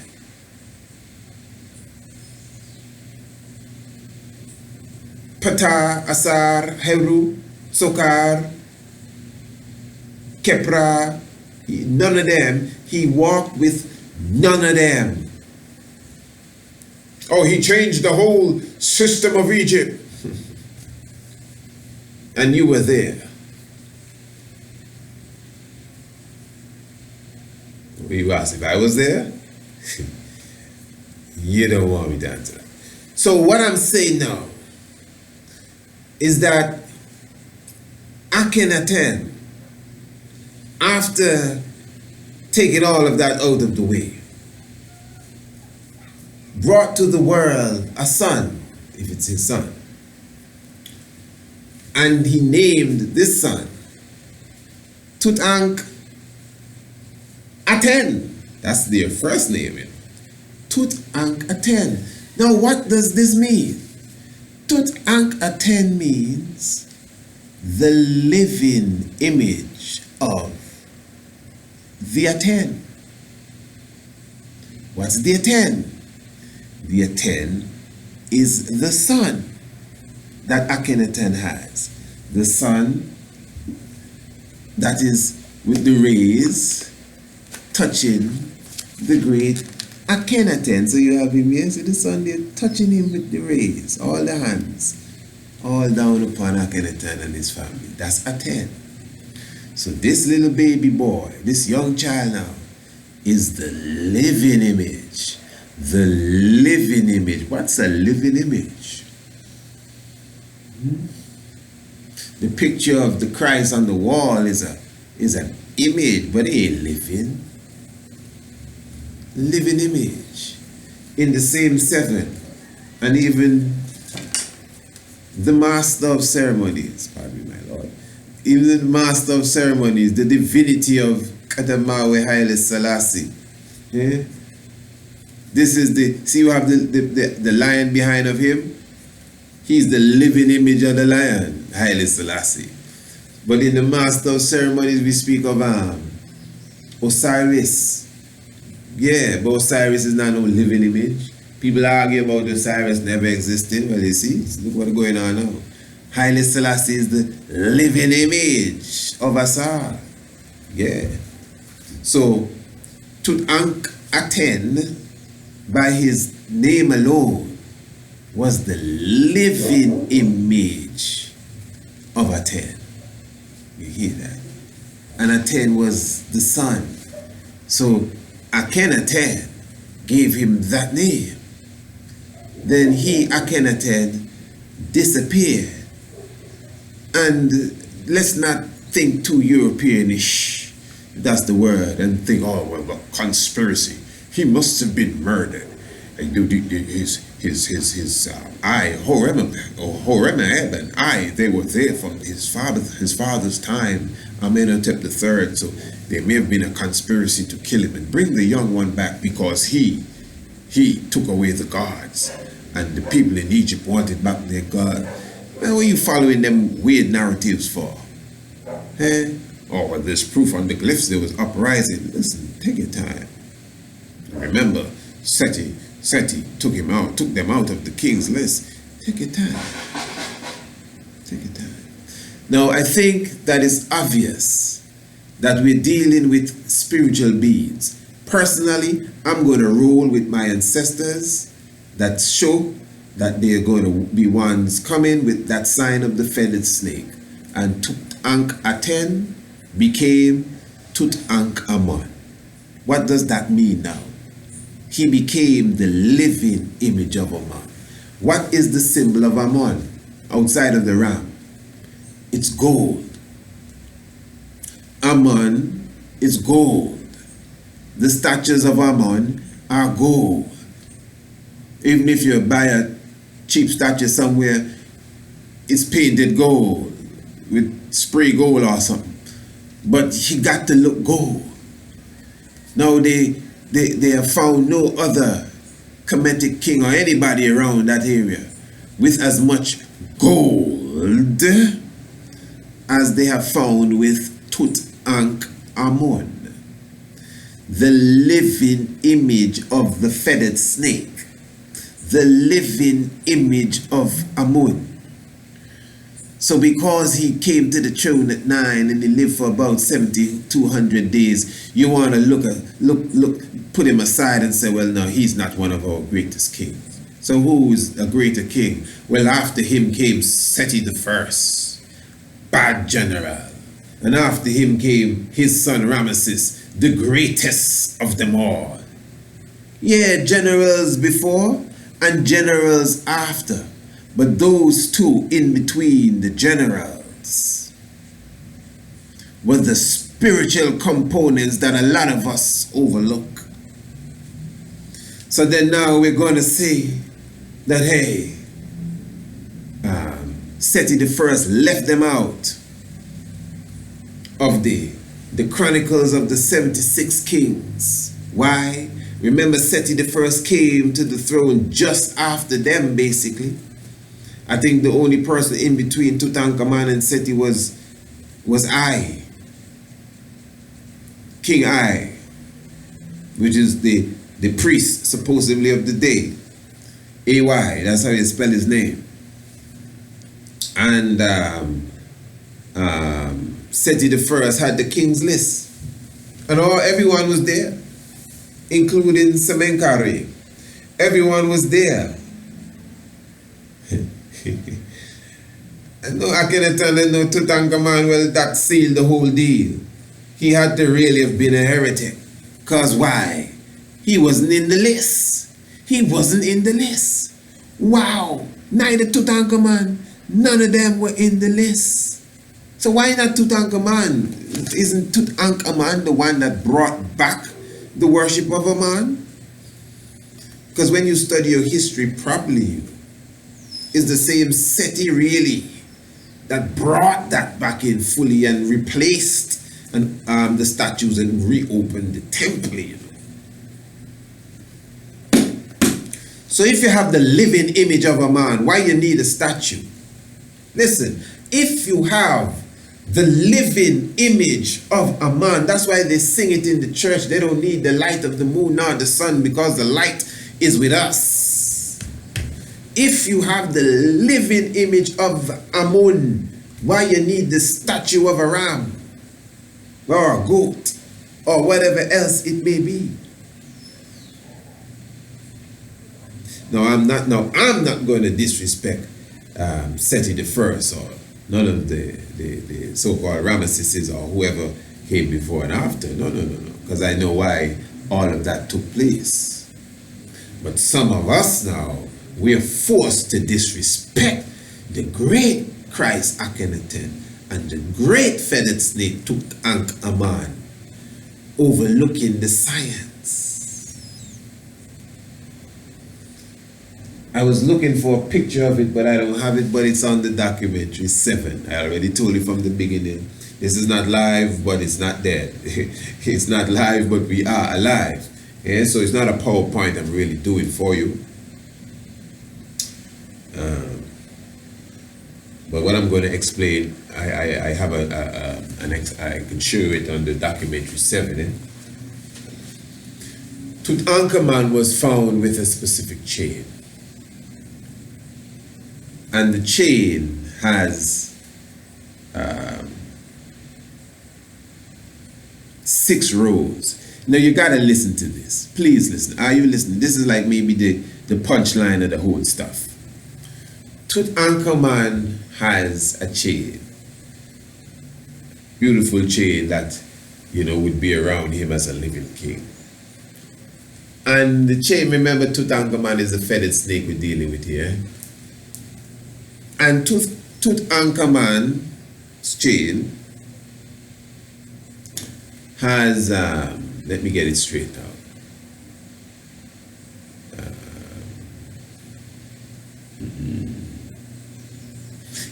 Ptah, Asar, Heru, Sokar, Kepra, none of them. He walked with none of them. Oh, he changed the whole system of Egypt. And you were there. You asked if I was there? You don't want me to answer that. So what I'm saying now is that Akhenaten, after taking all of that out of the way, brought to the world a son, if it's his son. And he named this son Tutankhamun. That's their first name. Tutankhamun. Now what does this mean? Tutankhamun means the living image of the Aten. What's the Aten? The Aten is the sun that Akhenaten has. The sun that is with the rays touching the great Akhenaten. So you have him here, so the sun there touching him with the rays, all the hands, all down upon Akhenaten and his family. That's Aten. So this little baby boy, this young child now, is the living image. The living image. What's a living image? The picture of the Christ on the wall is an image, but it ain't living. Living image. In the same 7. And even the master of ceremonies, pardon me, my Lord, even the master of ceremonies, the divinity of Kadamawe Haile Selassie. Yeah? This is see you have the lion behind of him? He's the living image of the lion, Haile Selassie. But in the master of ceremonies we speak of Osiris. Yeah, but Osiris is not no living image. People argue about Osiris never existed. Well, you see, look what's going on now. Haile Selassie is the living image of Asar. Yeah. So, Tutankhaten, by his name alone, was the living image of Aten. You hear that? And Aten was the sun. So, Akhenaten gave him that name. Then he, Akhenaten, disappeared. And let's not think too Europeanish, that's the word, and think, oh, well, a conspiracy. He must have been murdered. His Horemheb and they were there from his father's time, Amenhotep III. So there may have been a conspiracy to kill him and bring the young one back because he took away the gods, and the people in Egypt wanted back their god. Now, what are you following them weird narratives for? Eh? Oh, well, there's proof on the glyphs there was uprising. Listen, take your time. Remember, Seti took them out of the king's list. Take your time. Take your time. Now, I think that it's obvious that we're dealing with spiritual beings. Personally, I'm going to roll with my ancestors that show that they're going to be ones coming with that sign of the feathered snake. And Tutankhaten became Tutankhamun. What does that mean now? He became the living image of Ammon. What is the symbol of Ammon outside of the ram? It's gold. Ammon is gold. The statues of Ammon are gold. Even if you buy a cheap statue somewhere, it's painted gold with spray gold or something. But he got to look gold. Now they have found no other Kemetic king or anybody around that area with as much gold as they have found with Tutankhamun, the living image of the feathered snake, the living image of Amun. So because he came to the throne at 9 and he lived for about 200 days, you want to put him aside and say, well, no, he's not one of our greatest kings. So who is a greater king? Well, after him came Seti the first, bad general. And after him came his son Ramesses, the greatest of them all. Yeah, generals before and generals after. But those two in between the generals were the spiritual components that a lot of us overlook. So then now we're going to see that, hey, Seti the first left them out of the chronicles of the 76 kings. Why? Remember, Seti the first came to the throne just after them, basically. I think the only person in between Tutankhamun and Seti was I, King I, which is the priest supposedly of the day. AY, that's how you spell his name. And Seti the first had the king's list, and everyone was there, including Semenkari. Everyone was there. And no Akhenaten and no Tutankhamun, well, that sealed the whole deal. He had to really have been a heretic. Because why? He wasn't in the list. He wasn't in the list. Wow. Neither Tutankhamun, none of them were in the list. So why not Tutankhamun? Isn't Tutankhamun the one that brought back the worship of Amun? Because when you study your history properly, it's the same Seti really that brought that back in fully and replaced the statues and reopened the temple. You know? So if you have the living image of a man, why you need a statue? Listen, if you have the living image of a man, that's why they sing it in the church. They don't need the light of the moon nor the sun, because the light is with us. If you have the living image of Amun, why you need the statue of a ram or a goat or whatever else it may be? Now I'm not going to disrespect Seti the first or none of the so-called Ramesses or whoever came before and after. No, because I know why all of that took place. But some of us now, we're forced to disrespect the great Christ Akhenaten and the great feathered snake Tutankhamun, overlooking the science. I was looking for a picture of it, but I don't have it, but it's on the documentary 7. I already told you from the beginning, this is not live, but it's not dead. It's not live, but we are alive. Yeah? So it's not a PowerPoint I'm really doing for you. But what I'm going to explain, I have I can show you it on the documentary 7. Tutankhamun was found with a specific chain. And the chain has 6 rows. Now you gotta listen to this. Please listen. Are you listening? This is like maybe the punchline of the whole stuff. Tutankhamun has a chain. Beautiful chain that, you know, would be around him as a living king. And the chain, remember, Tutankhamun is the feathered snake we're dealing with here. And Tutankhamun's chain has, let me get it straight out.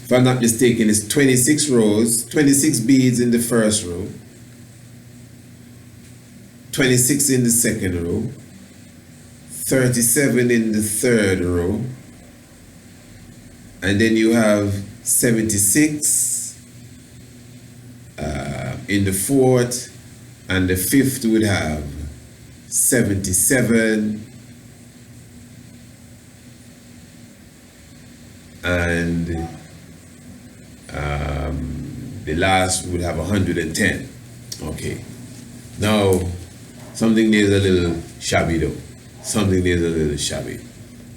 if I'm not mistaken, it's 26 rows, 26 beads in the first row, 26 in the second row, 37 in the third row, and then you have 76 in the fourth, and the fifth would have 77, and the last would have 110. Okay, now something there is a little shabby though. Something there is a little shabby.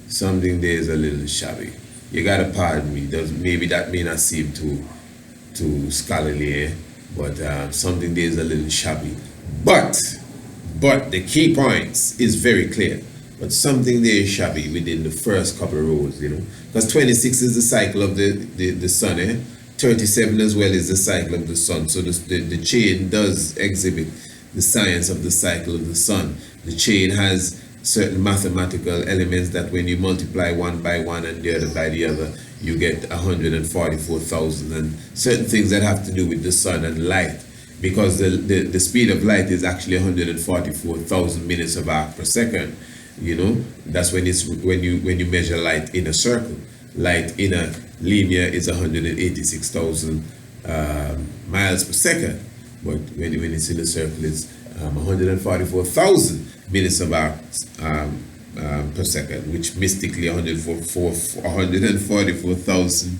Something there is a little shabby. You gotta pardon me. Maybe that may not seem too scholarly, but something there is a little shabby. But the key points is very clear. But something there is shabby within the first couple of rows, you know, because 26 is the cycle of the sun, 37 as well is the cycle of the sun. So the chain does exhibit the science of the cycle of the sun. The chain has certain mathematical elements that when you multiply one by one and the other by the other, you get 144,000, and certain things that have to do with the sun and light, because the speed of light is actually 144,000 minutes of arc per second. You know, that's when you measure light in a circle. Light in a linear is 186,000 miles per second, but when it's in a circle, it's 144,000 minutes of arc per second, which mystically 144,000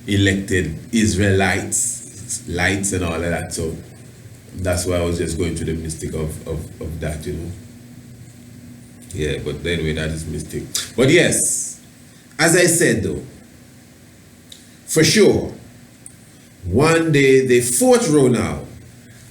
elected Israelites, lights and all of that. So that's why I was just going to the mystic of that, you know. Yeah, but anyway, that is mystic. But yes, as I said though, for sure, one day the fourth row now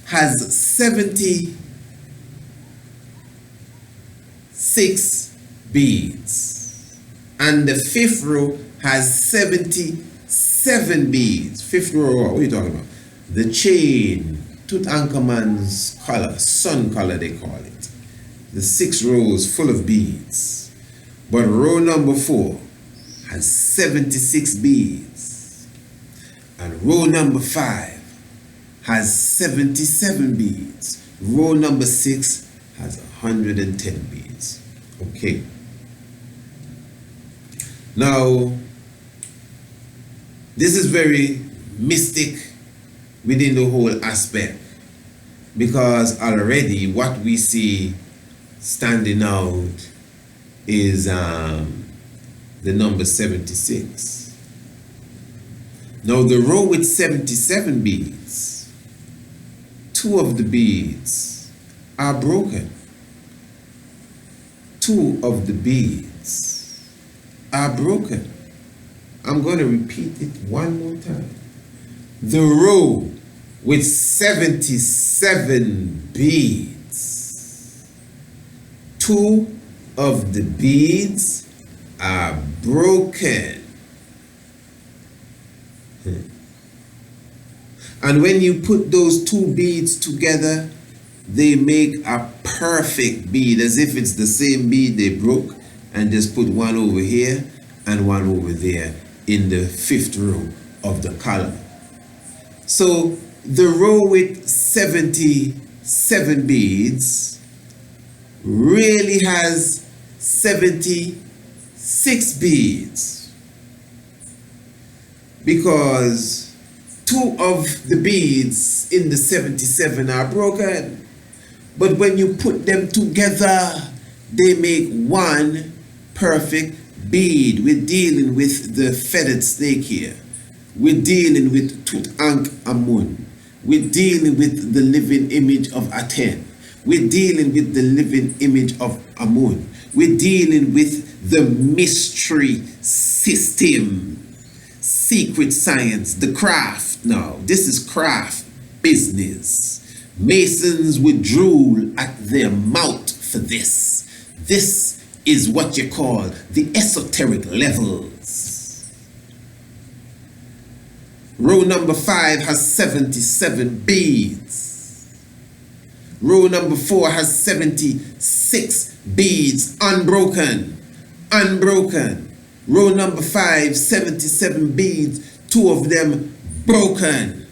has 76 beads, and the fifth row has 77 beads. Fifth row, what are you talking about? The chain, Tutankhamun's color, sun color they call it. The 6 rows full of beads, but row number 4 has 76 beads, and row number 5 has 77 beads. Row number 6 has 110 beads. Okay. Now, this is very mystic within the whole aspect, because already what we see standing out is the number 76. Now the row with 77 beads, 2 of the beads are broken. 2 of the beads are broken. I'm going to repeat it one more time. The row with 77 beads, 2 of the beads are broken. And when you put those 2 beads together, they make a perfect bead, as if it's the same bead they broke and just put one over here and one over there in the 5th row of the column. So the row with 77 beads really has 76 beads, because 2 of the beads in the 77 are broken, but when you put them together, they make one perfect bead. We're dealing with the feathered snake here. We're dealing with Tutankhamun. We're dealing with the living image of Aten. We're dealing with the living image of Amun. We're dealing with the mystery system, secret science, the craft now. This is craft business. Masons would drool at their mouth for this. This is what you call the esoteric levels. Row number 5 has 77 beads. Row number 4 has 76 beads, unbroken. Row number 5, 77 beads, 2 of them broken.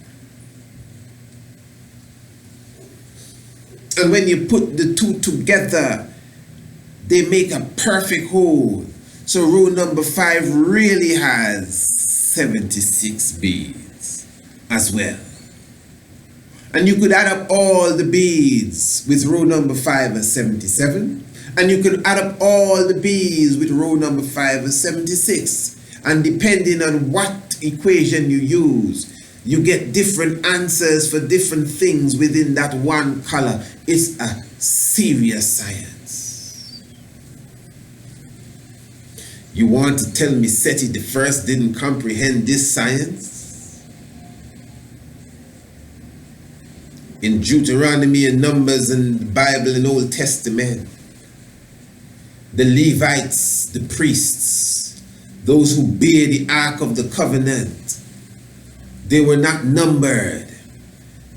And when you put the 2 together, they make a perfect whole. So row number 5 really has 76 beads as well. And you could add up all the beads with row number 5 as 77. And you could add up all the beads with row number 5 as 76. And depending on what equation you use, you get different answers for different things within that one color. It's a serious science. You want to tell me Seti the first didn't comprehend this science? In Deuteronomy and Numbers and the Bible and Old Testament, the Levites, the priests, those who bear the Ark of the Covenant, they were not numbered.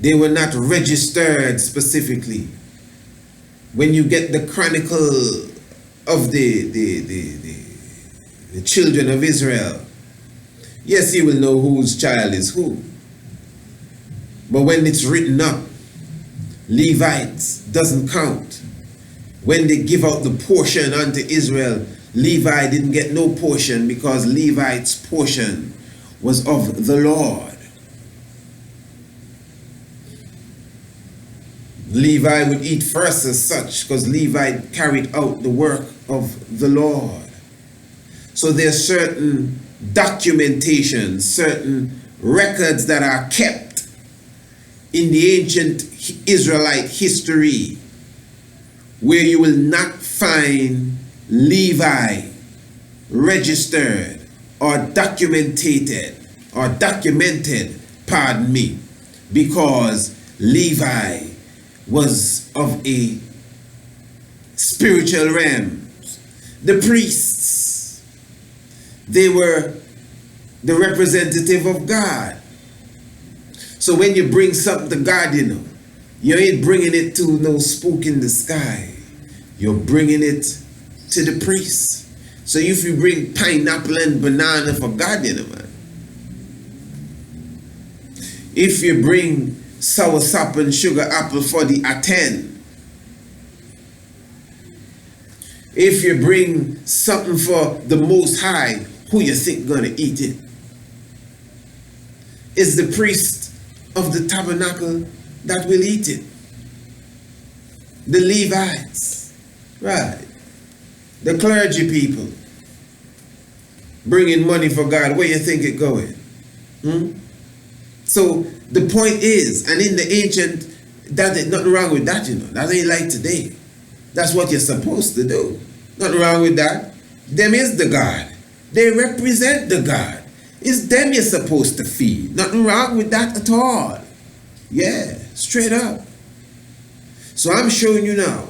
They were not registered specifically. When you get the chronicle of the children of Israel, yes, you will know whose child is who. But when it's written up, Levites doesn't count. When they give out the portion unto Israel, Levi didn't get no portion because Levi's portion was of the Lord. Levi would eat first as such because Levi carried out the work of the Lord. So there's certain documentation, certain records that are kept in the ancient Israelite history where you will not find Levi registered or documented, pardon me, because Levi was of a spiritual realm. The priests, they were the representative of God. So when you bring something to God, you ain't bringing it to no spook in the sky. You're bringing it to the priest. So if you bring pineapple and banana for God, man. If you bring sour sap and sugar apple for the Aten. If you bring something for the Most High, who you think gonna eat it? It's the priest of the tabernacle that will eat it. The Levites, right? The clergy people bringing money for God. Where you think it going? So the point is, and in the ancient, that ain't nothing wrong with that, That ain't like today. That's what you're supposed to do. Nothing wrong with that. Them is the God. They represent the God. It's them you're supposed to feed. Nothing wrong with that at all. Yeah, straight up. So I'm showing you now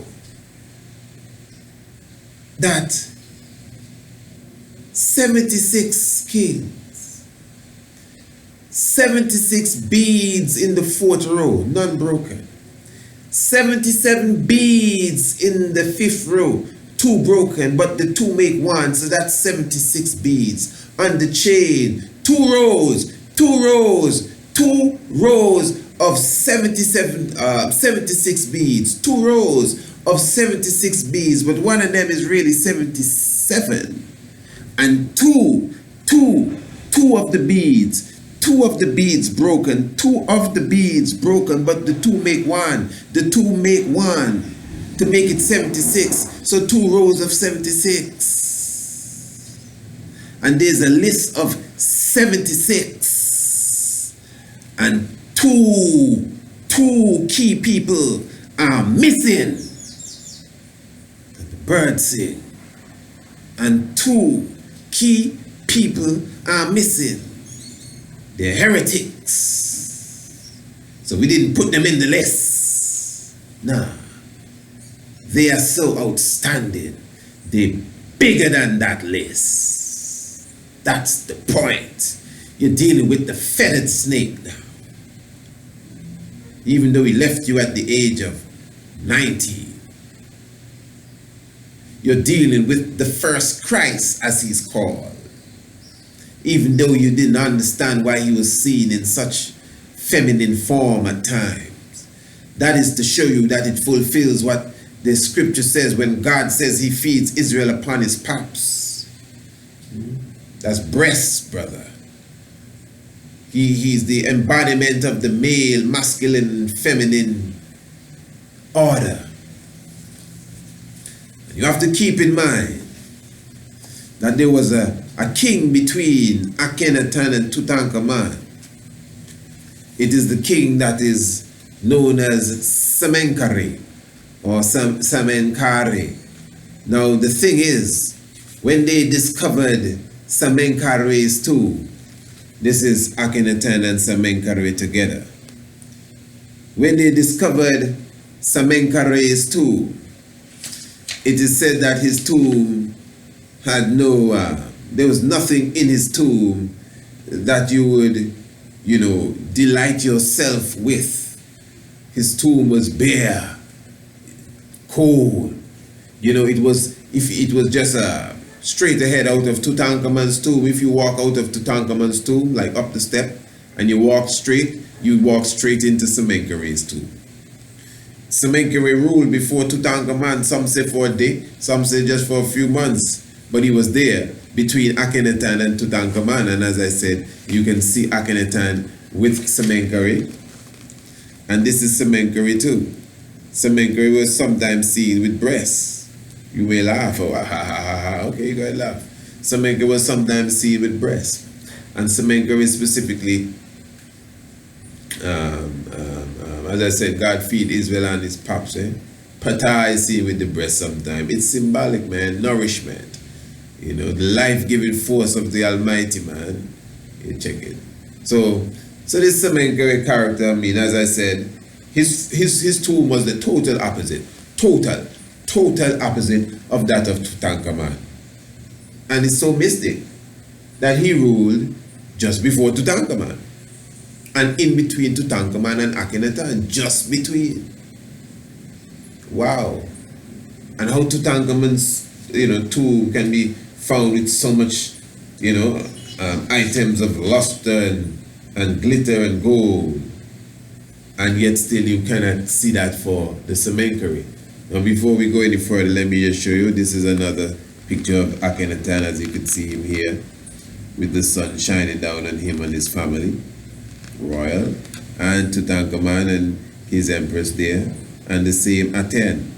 that 76 kings, 76 beads in the 4th row, none broken. 77 beads in the 5th row, 2 broken, but the 2 make 1, so that's 76 beads. On the chain, 2 rows of 76 beads, 2 rows of 76 beads, but one of them is really 77. And two of the beads broken, 2 of the beads broken, but the 2 make 1. The 2 make 1 to make it 76. So 2 rows of 76. And there's a list of 76. And two key people are missing. The birds sing. And 2 key people are missing. They're heretics. So we didn't put them in the list. No. They are so outstanding. They're bigger than that list. That's the point. You're dealing with the feathered snake now. Even though he left you at the age of 90. You're dealing with the first Christ, as he's called. even though you didn't understand why he was seen in such feminine form at times. That is to show you that it fulfills what the scripture says when God says he feeds Israel upon his paps. That's breasts, brother. He's the embodiment of the male, masculine, feminine order. And you have to keep in mind that there was a king between Akhenaten and Tutankhamun. It is the king that is known as Semenkari or Samenkari. Now the thing is, when they discovered Samenkari's tomb, this is Akhenaten and Samenkari together. When they discovered Samenkari's tomb, it is said that his tomb had no, there was nothing in his tomb that you would, delight yourself with. His tomb was bare, cold. It was, if it was just straight ahead out of Tutankhamun's tomb. If you walk out of Tutankhamun's tomb, like up the step, and you walk straight, you walk straight into Semenkari's tomb. Semenkari ruled before Tutankhamun, some say for a day, some say just for a few months, but he was there between Akhenaten and Tutankhamun, and as I said, you can see Akhenaten with Semenkari, and this is Semenkari too. Semenkari was sometimes seen with breasts. You may laugh, oh, ha, ha, ha, ha. Okay, you gotta laugh. Semenkari was sometimes seen with breasts. And Semenkari specifically, as I said, God feed Israel and his paps. Pata is seen with the breast sometimes. It's symbolic, man, nourishment. The life-giving force of the Almighty, man. You check it. So this Semenkari character, as I said, his tomb was the total opposite. Total opposite of that of Tutankhamun. And it's so mystic that he ruled just before Tutankhamun and in between Tutankhamun and Akhenaten, just between. Wow. And how Tutankhamun's tomb can be found with so much items of luster and glitter and gold, and yet still you cannot see that for the Semenkari. Now before we go any further, let me just show you, this is another picture of Akhenaten, as you can see him here, with the sun shining down on him and his family, royal, and Tutankhamun and his empress there, and the same Aten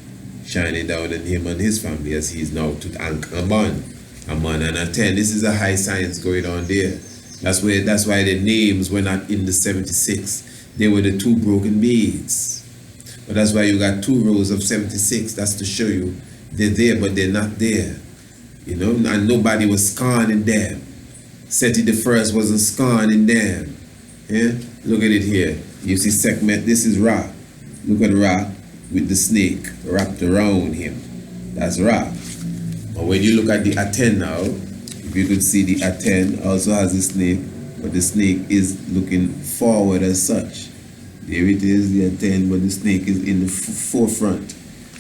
shining down on him and his family as he is now Tutankhamun. Amun and Aten. This is a high science going on there. That's why the names were not in the 76. They were the two broken beads. But that's why you got two rows of 76. That's to show you they're there, but they're not there. And nobody was scorned in them. Seti the first wasn't scorned in them. Yeah? Look at it here. You see segment, this is Ra. Look at Ra with the snake wrapped around him. That's Ra. But when you look at the Aten now, if you could see the Aten also has a snake, but the snake is looking forward as such. There it is, the Aten, but the snake is in the forefront.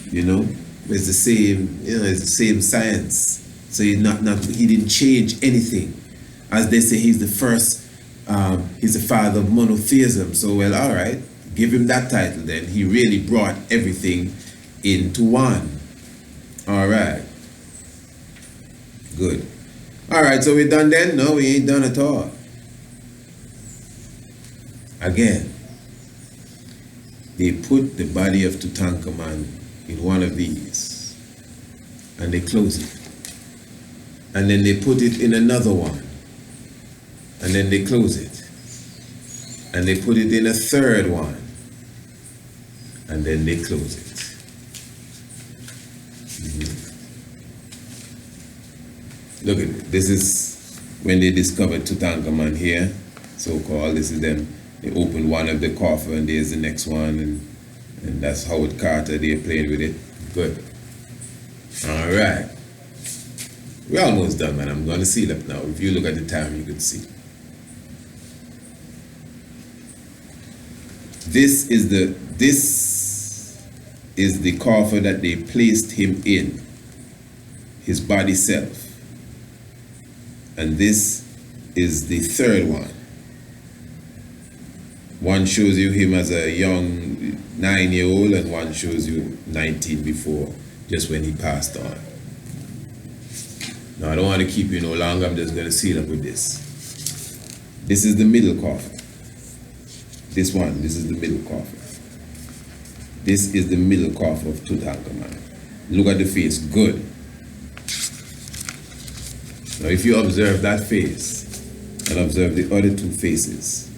It's the same, it's the same science. So he didn't change anything. As they say, he's the first, he's the father of monotheism. So, well, all right, give him that title then. He really brought everything into one. All right. Good. All right, so we're done then? No, we ain't done at all. Again, they put the body of Tutankhamun in one of these, and they close it. And then they put it in another one, and then they close it. And they put it in a third one, and then they close it. Look at it. This is when they discovered Tutankhamun here, so-called. This is them. They opened one of the coffer, and there's the next one, and that's Howard Carter. They're playing with it. Good. All right. We're almost done, man. I'm going to seal up now. If you look at the time, you can see. This is the coffer that they placed him in, his body self. And this is the third one. One shows you him as a young 9-year-old, and one shows you 19 before, just when he passed on. Now, I don't want to keep you no longer. I'm just going to seal up with this. This is the middle coffin. This is the middle coffin. This is the middle coffin of Tutankhamun. Look at the face, good. Now, if you observe that face and observe the other two faces,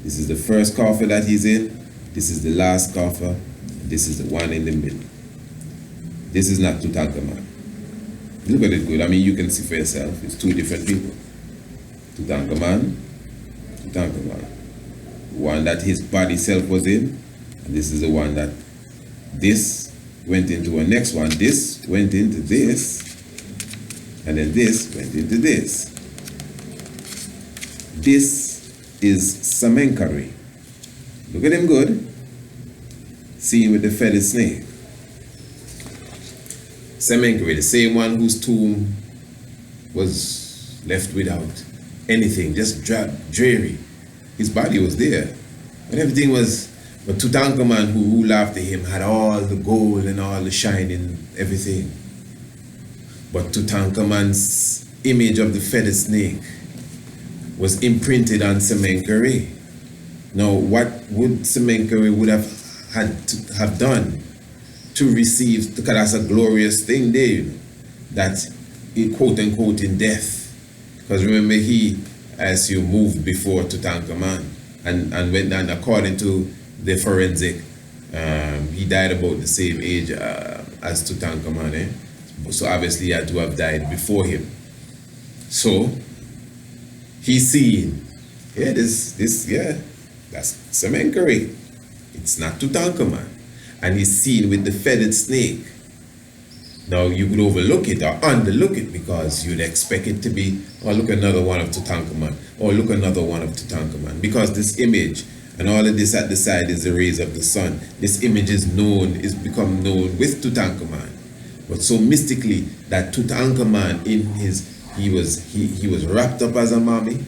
this is the first coffin that he's in, this is the last coffin, and this is the one in the middle. This is not Tutankhamun. Look at it good. I mean, you can see for yourself. It's two different people. Tutankhamun. The one that his body self was in, and this is the one that this went into a next one. This went into this, and then this went into this. This is Semenkari. Look at him good. See him with the feathered snake. Semenkari, the same one whose tomb was left without anything, just dreary. His body was there, but everything was. But Tutankhamun, who ruled after him, had all the gold and all the shining, everything. But Tutankhamun's image of the feathered snake was imprinted on Semenkari. Now, what would Semenkari would have had to have done to receive, because that's a glorious thing there, you know, that quote unquote in death. Because remember, he, as you moved before Tutankhamun, and went down according to the forensic, he died about the same age as Tutankhamun, eh? So obviously he had to have died before him. So he's seen, that's Semenkari. It's not Tutankhamun. And he's seen with the feathered snake. Now you could overlook it or underlook it because you'd expect it to be, oh, look, another one of Tutankhamun, or look, another one of Tutankhamun, because this image and all of this at the side is the rays of the sun. This image is become known with Tutankhamun, but so mystically that Tutankhamun he was wrapped up as a mummy,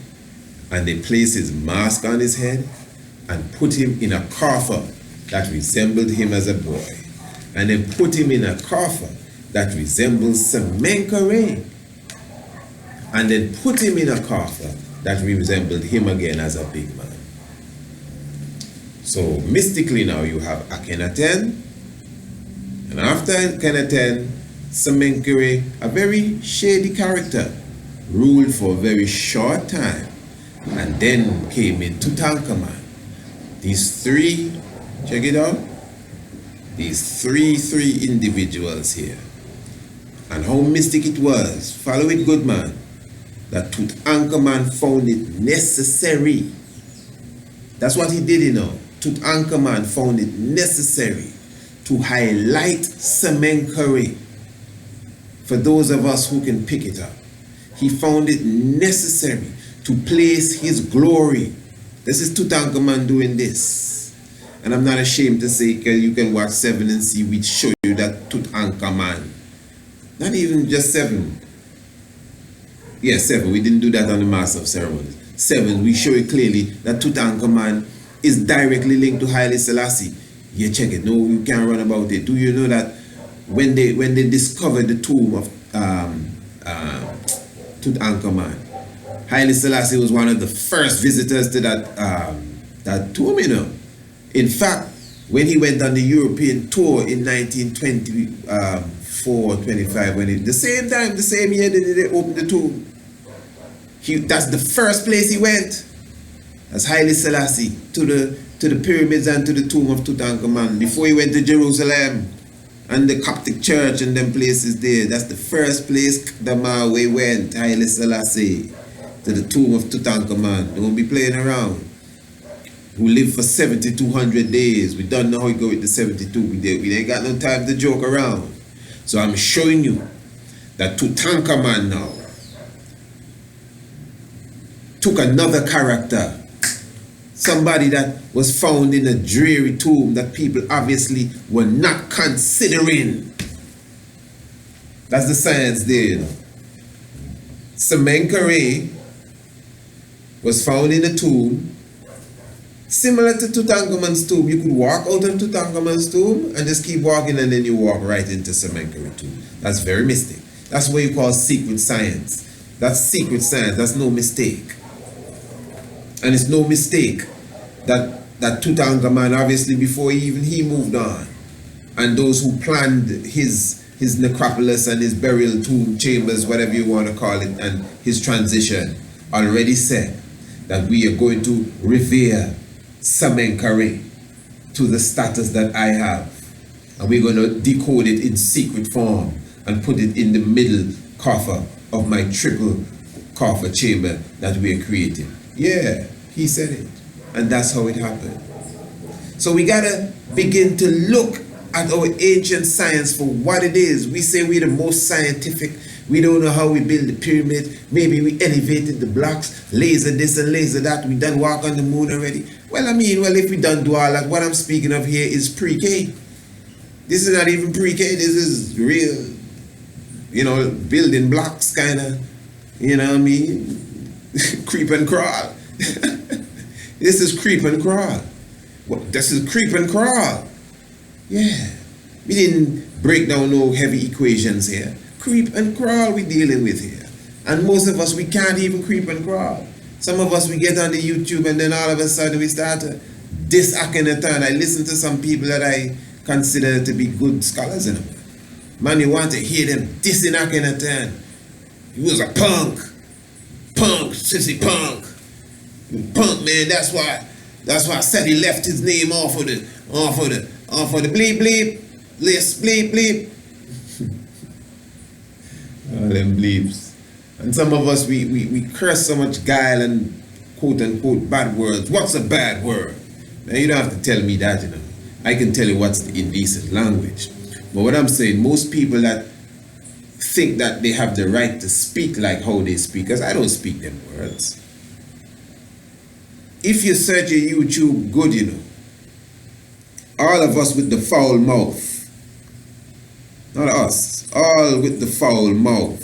and they placed his mask on his head and put him in a coffin that resembled him as a boy, and then put him in a coffin that resembles Semenkari, and then put him in a coffin that resembled him again as a big man. So mystically now you have Akhenaten, and after Akhenaten, Semenkari, a very shady character, ruled for a very short time, and then came in Tutankhamun. These three, check it out, these three individuals here. And how mystic it was, follow it good man, that Tutankhamun found it necessary. That's what he did, you know. Tutankhamun found it necessary to highlight Semenkari. For those of us who can pick it up, he found it necessary to place his glory. This is Tutankhamun doing this. And I'm not ashamed to say, you can watch 7 and see, we show you that Tutankhamun, not even just 7. Yeah, 7. We didn't do that on the Master of Ceremonies. 7, we show it clearly that Tutankhamun is directly linked to Haile Selassie. Yeah, check it. No, you can't run about it. Do you know that when they discovered the tomb of Tutankhamun, Haile Selassie was one of the first visitors to that tomb, you know. In fact, when he went on the European tour in 1924-25, the same year that they opened the tomb, that's the first place he went. That's Haile Selassie, to the pyramids and to the tomb of Tutankhamun, before he went to Jerusalem and the Coptic church and them places there. That's the first place the Mawe went, Haile Selassie, to the tomb of Tutankhamun. Don't be playing around. Who lived for 7,200 days. We don't know how he go with the 72. We ain't got no time to joke around. So I'm showing you that Tutankhamun now took another character, somebody that was found in a dreary tomb that people obviously were not considering. That's the science there, you know. Semenkari was found in a tomb similar to Tutankhamun's tomb. You could walk out of Tutankhamun's tomb and just keep walking, and then you walk right into Semenkari tomb. That's very mystic. That's what you call secret science. That's secret science. That's no mistake. And it's no mistake that Tutankhamun, obviously before even he moved on, and those who planned his necropolis and his burial tomb chambers, whatever you want to call it, and his transition, already said that we are going to revere Semenkari to the status that I have. And we're going to decode it in secret form and put it in the middle coffer of my triple coffer chamber that we are creating. Yeah, he said it. And that's how it happened. So we got to begin to look at our ancient science for what it is. We say we're the most scientific. We don't know how we build the pyramid. Maybe we elevated the blocks, laser this and laser that. We done walk on the moon already. Well, if we done do all that, what I'm speaking of here is pre-K. This is not even pre-K. This is real, building blocks kind of, creep and crawl. This is creep and crawl. This is creep and crawl. Yeah. We didn't break down no heavy equations here. Creep and crawl we dealing with here. And most of us, we can't even creep and crawl. Some of us, we get on the YouTube and then all of a sudden we start to diss Akhenaten. I listen to some people that I consider to be good scholars. Man, you want to hear them dissing Akhenaten. He was a punk. Punk, sissy punk. Punk, man, that's why Seti left his name off of the bleep bleep list, bleep bleep. All them bleeps. And some of us, we curse so much guile and quote unquote bad words. What's a bad word? Now you don't have to tell me that, I can tell you what's the indecent language. But what I'm saying, most people that think that they have the right to speak like how they speak, because I don't speak them words. If you search your YouTube good, all of us with the foul mouth, not us, all with the foul mouth,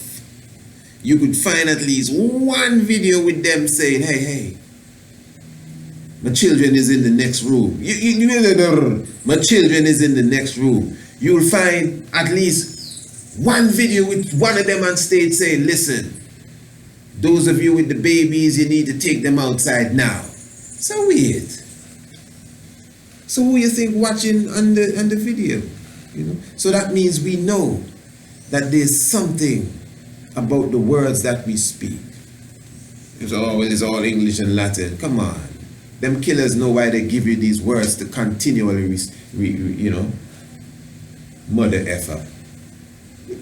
you could find at least one video with them saying, hey, my children is in the next room. My children is in the next room. You'll find at least one video with one of them on stage saying, listen, those of you with the babies, you need to take them outside now. So weird. So who you think watching on the video? So that means we know that there's something about the words that we speak. It's all English and Latin. Come on. Them killers know why they give you these words to continually, mother effer.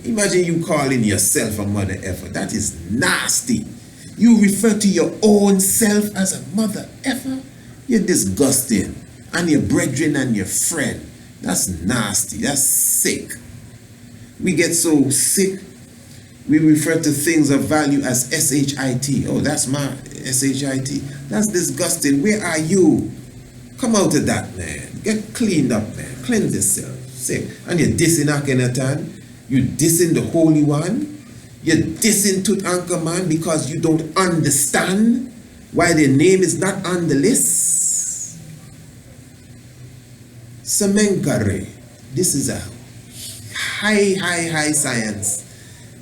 Imagine you calling yourself a mother effer. That is nasty. You refer to your own self as a mother effer? You're disgusting. And your brethren and your friend. That's nasty. That's sick. We get so sick, we refer to things of value as S-H-I-T. Oh, that's my S-H-I-T. That's disgusting. Where are you? Come out of that, man. Get cleaned up, man. Cleanse yourself. Sick. And you're dissing Akhenaten. You're dissing the Holy One. You're dissing Tutankhamun because you don't understand why their name is not on the list. Semenkari. This is a high science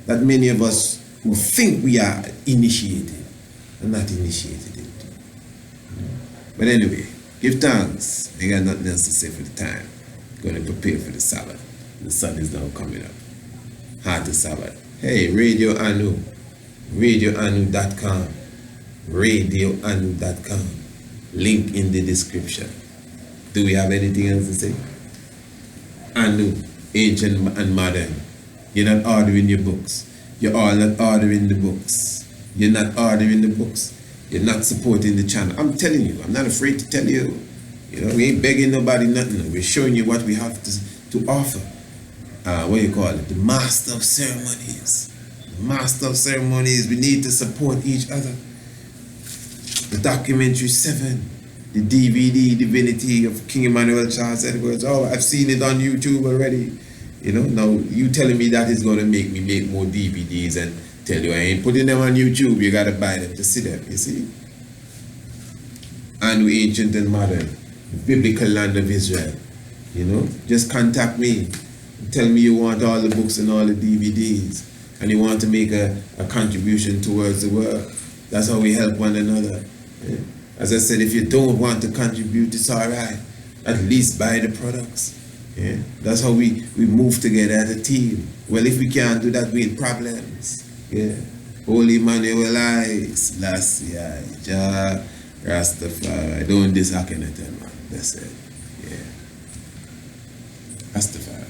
that many of us who think we are initiated are not initiated into. But anyway, give thanks. I got nothing else to say for the time. Going to prepare for the Sabbath. The sun is now coming up. Heart of Sabbath. Hey, Radio Anu. RadioAnu.com. RadioAnu.com. Link in the description. Do we have anything else to say? Anu, ancient and modern. You're not ordering your books. You're all not ordering the books. You're not ordering the books. You're not supporting the channel. I'm telling you, I'm not afraid to tell you. We ain't begging nobody nothing. We're showing you what we have to offer. What do you call it? The master of ceremonies. The master of ceremonies. We need to support each other. The documentary 7. The DVD Divinity of King Emmanuel Charles Edwards. Oh, I've seen it on YouTube already. Now you telling me that is going to make me make more DVDs and tell you I ain't putting them on YouTube. You got to buy them to see them, you see? man with ancient and modern, biblical land of Israel. You know, just contact me. Tell me you want all the books and all the DVDs, and you want to make a contribution towards the work. That's how we help one another. Yeah. As I said, if you don't want to contribute, it's all right. At least buy the products. Yeah. That's how we move together as a team. Well, if we can't do that, we in problems. Yeah. Holy Manuel I, Selassie I, Jah, Rastafari. Don't diss Akhenaten, man. That's it. Yeah. Rastafari.